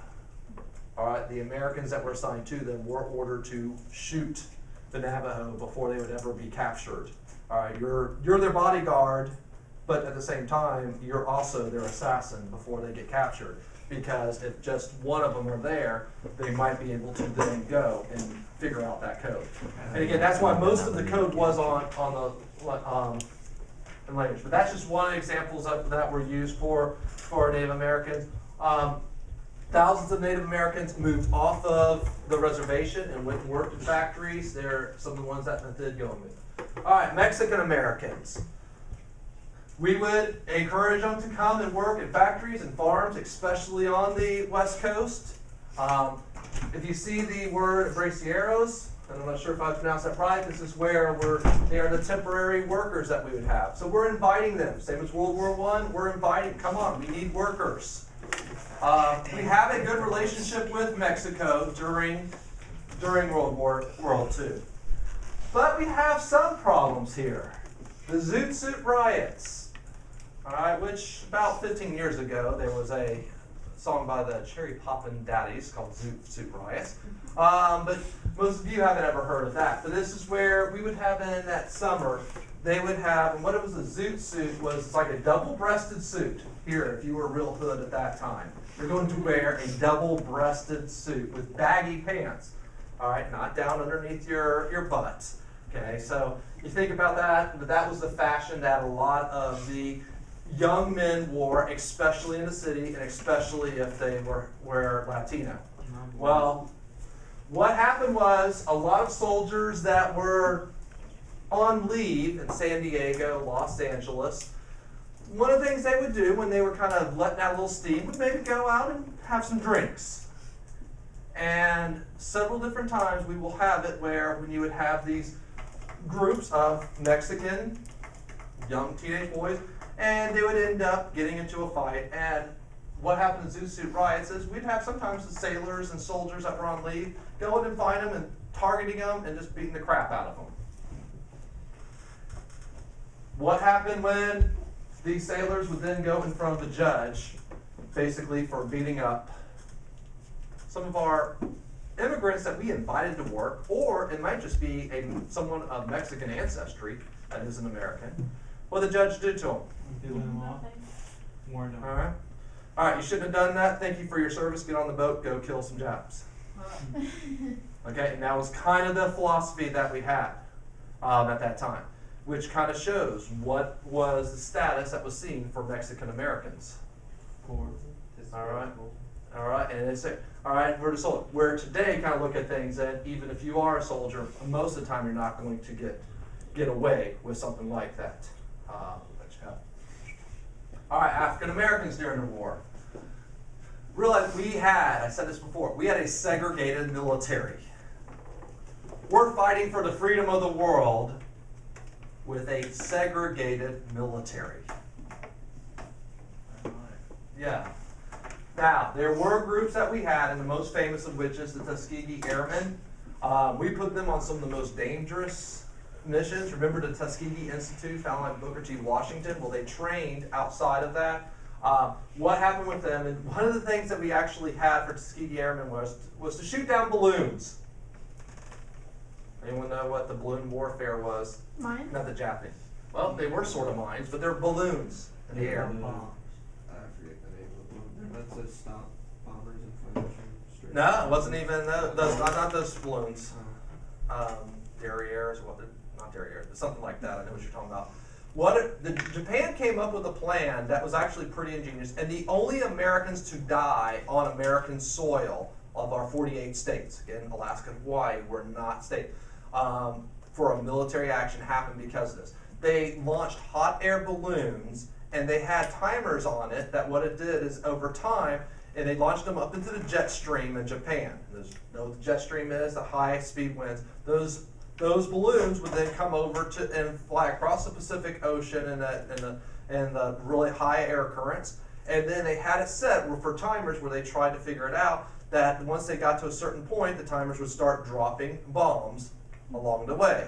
All right, the Americans that were assigned to them were ordered to shoot the Navajo before they would ever be captured. All right, you're their bodyguard, but at the same time, you're also their assassin before they get captured. Because if just one of them are there, they might be able to then go and figure out that code. And again, that's why most of the code was on the language. But that's just one of the examples that were used for Native Americans. Thousands of Native Americans moved off of the reservation and went and worked in factories. They're some of the ones that did go and move. All right, Mexican Americans. We would encourage them to come and work in factories and farms, especially on the West Coast. If you see the word bracieros, and I'm not sure if I pronounced that right, this is where they are the temporary workers that we would have. So we're inviting them. Same as World War I, we're inviting, come on, we need workers. We have a good relationship with Mexico during World War II. But we have some problems here. The Zoot Suit riots. All right, which about 15 years ago, there was a song by the Cherry Poppin' Daddies called Zoot Suit Riots. But most of you haven't ever heard of that. But this is where we would have in that summer, they would have, and what it was, a Zoot Suit was like a double-breasted suit. Here, if you were real hood at that time, you're going to wear a double-breasted suit with baggy pants. All right, not down underneath your butt. Okay, so you think about that, but that was the fashion that a lot of the young men wore, especially in the city, and especially if they were Latino. Well, what happened was a lot of soldiers that were on leave in San Diego, Los Angeles, one of the things they would do when they were kind of letting out a little steam would maybe go out and have some drinks. And several different times we will have it where when you would have these groups of Mexican young teenage boys, and they would end up getting into a fight. And what happened in Zoo Suit riots is we'd have sometimes the sailors and soldiers that were on leave go in and find them and targeting them and just beating the crap out of them. What happened when these sailors would then go in front of the judge, basically for beating up some of our immigrants that we invited to work, or it might just be someone of Mexican ancestry that is an American. What did the judge do to them? Did them off. Warned them. All right, you shouldn't have done that. Thank you for your service. Get on the boat, go kill some Japs. Okay, and that was kind of the philosophy that we had at that time, which kind of shows what was the status that was seen for Mexican Americans. Poor. All right, and they say, all right, we're the soldier. Where today kind of look at things that even if you are a soldier, most of the time you're not going to get away with something like that. All right, African Americans during the war. Realize I said this before, we had a segregated military. We're fighting for the freedom of the world with a segregated military. Yeah. Now, there were groups that we had, and the most famous of which is the Tuskegee Airmen. We put them on some of the most dangerous missions. Remember the Tuskegee Institute found in Booker T. Washington? Well, they trained outside of that. What happened with them, and one of the things that we actually had for Tuskegee Airmen was to shoot down balloons. Anyone know what the balloon warfare was? Mine? Not the Japanese. Well, they were sort of mines, but they're balloons in the air. I forget the name of them. That's a stop bombers and flash. No, it wasn't even those. Not those balloons. Derrieres, not derrieres, but something like that. I know what you're talking about. Japan came up with a plan that was actually pretty ingenious, and the only Americans to die on American soil of our 48 states, again, Alaska and Hawaii were not states, for a military action happened because of this. They launched hot air balloons, and they had timers on it that what it did is over time, and they launched them up into the jet stream in Japan. You know what the jet stream is, the high speed winds. Those balloons would then come over and fly across the Pacific Ocean and the really high air currents. And then they had it set for timers where they tried to figure it out that once they got to a certain point, the timers would start dropping bombs along the way.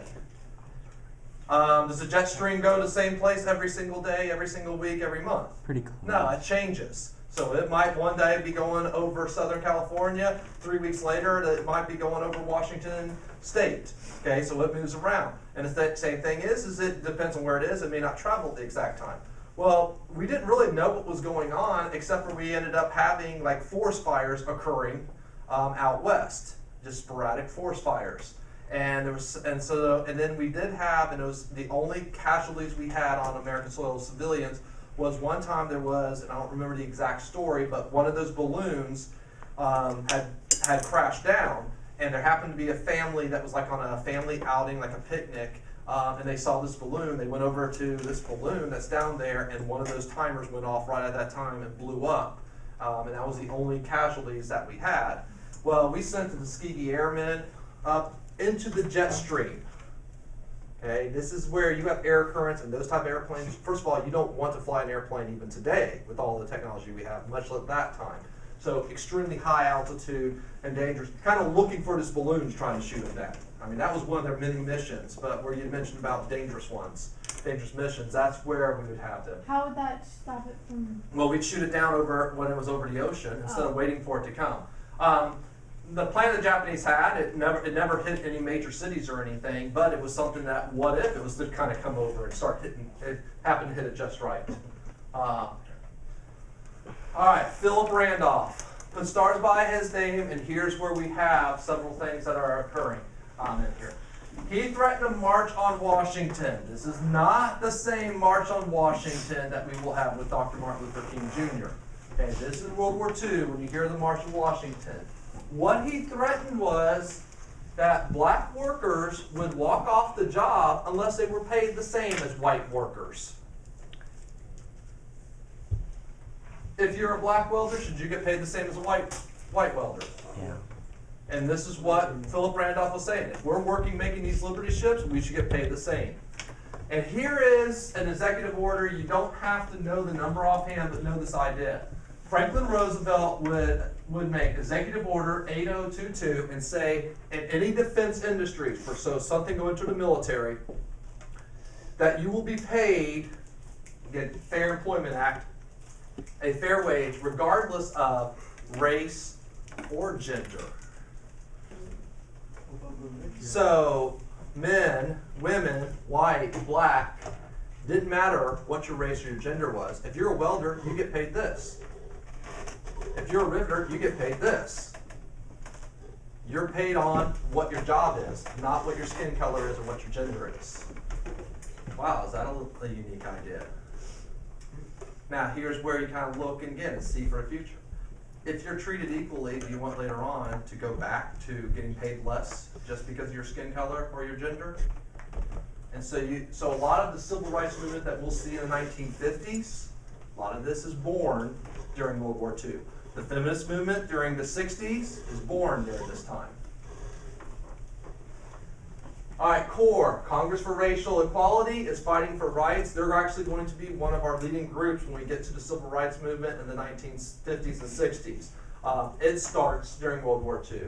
Does the jet stream go to the same place every single day, every single week, every month? Pretty cool. No, it changes. So it might one day be going over Southern California, 3 weeks later it might be going over Washington State. Okay, so it moves around. And the same thing is it depends on where it is, it may not travel at the exact time. Well, we didn't really know what was going on except for we ended up having like forest fires occurring out west, just sporadic forest fires. And then we did have, and it was the only casualties we had on American soil as civilians was one time there was, and I don't remember the exact story, but one of those balloons had crashed down, and there happened to be a family that was like on a family outing, like a picnic, and they saw this balloon. They went over to this balloon that's down there, and one of those timers went off right at that time and blew up, and that was the only casualties that we had. Well, we sent the Tuskegee Airmen up into the jet stream. Okay, this is where you have air currents and those type of airplanes. First of all, you don't want to fly an airplane even today with all the technology we have, much like that time. So extremely high altitude and dangerous. Kind of looking for this balloons trying to shoot them down. I mean, that was one of their many missions, but where you mentioned about dangerous ones, dangerous missions, that's where we would have them. How would that stop it from? Well, we'd shoot it down over when it was over the ocean instead of waiting for it to come. The plan the Japanese had, it never hit any major cities or anything, but it was something that, what if it was to kind of come over and start hitting, it happened to hit it just right. All right, Philip Randolph. Put stars by his name, and here's where we have several things that are occurring in here. He threatened to march on Washington. This is not the same March on Washington that we will have with Dr. Martin Luther King Jr. Okay, this is World War II when you hear the March on Washington. What he threatened was that black workers would walk off the job unless they were paid the same as white workers. if you're a black welder, should you get paid the same as a white welder? Yeah. And this is what Philip Randolph was saying. If we're working making these Liberty ships, we should get paid the same. And here is an executive order. You don't have to know the number offhand, but know this idea. Franklin Roosevelt would make Executive Order 8022 and say, in any defense industry, for something going to the military, that you will be paid, again, Fair Employment Act, a fair wage regardless of race or gender. So men, women, white, black, didn't matter what your race or your gender was. If you're a welder, you get paid this. If you're a riveter, you get paid this. You're paid on what your job is, not what your skin color is or what your gender is. Wow, is that a unique idea? Now, here's where you kind of look again and see for the future. If you're treated equally, do you want later on to go back to getting paid less just because of your skin color or your gender? And so a lot of the civil rights movement that we'll see in the 1950s, a lot of this is born during World War II. The feminist movement during the 60s is born during this time. All right, CORE, Congress for Racial Equality, is fighting for rights. They're actually going to be one of our leading groups when we get to the civil rights movement in the 1950s and 60s. It starts during World War II.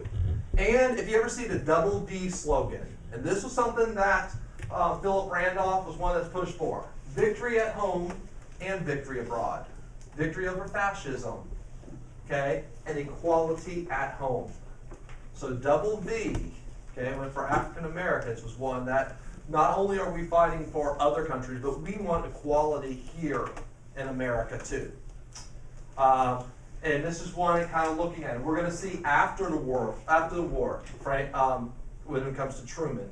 And if you ever see the WWII slogan, and this was something that Philip Randolph was one that's pushed for. Victory at home and victory abroad. Victory over fascism, okay, and equality at home. So WWII, okay, went for African Americans, was one that not only are we fighting for other countries, but we want equality here in America too. And this is one kind of looking at it. We're going to see after the war, right, when it comes to Truman.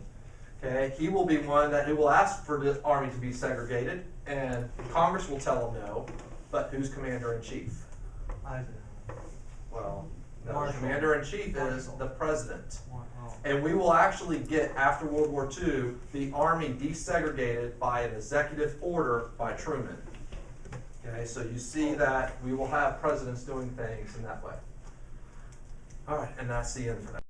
Okay, he will be one that will ask for the army to be segregated, and Congress will tell him no. But who's commander-in-chief? Well, the commander-in-chief is the president. And we will actually get, after World War II, the army desegregated by an executive order by Truman. Okay, so you see that we will have presidents doing things in that way. All right, and that's the end for that.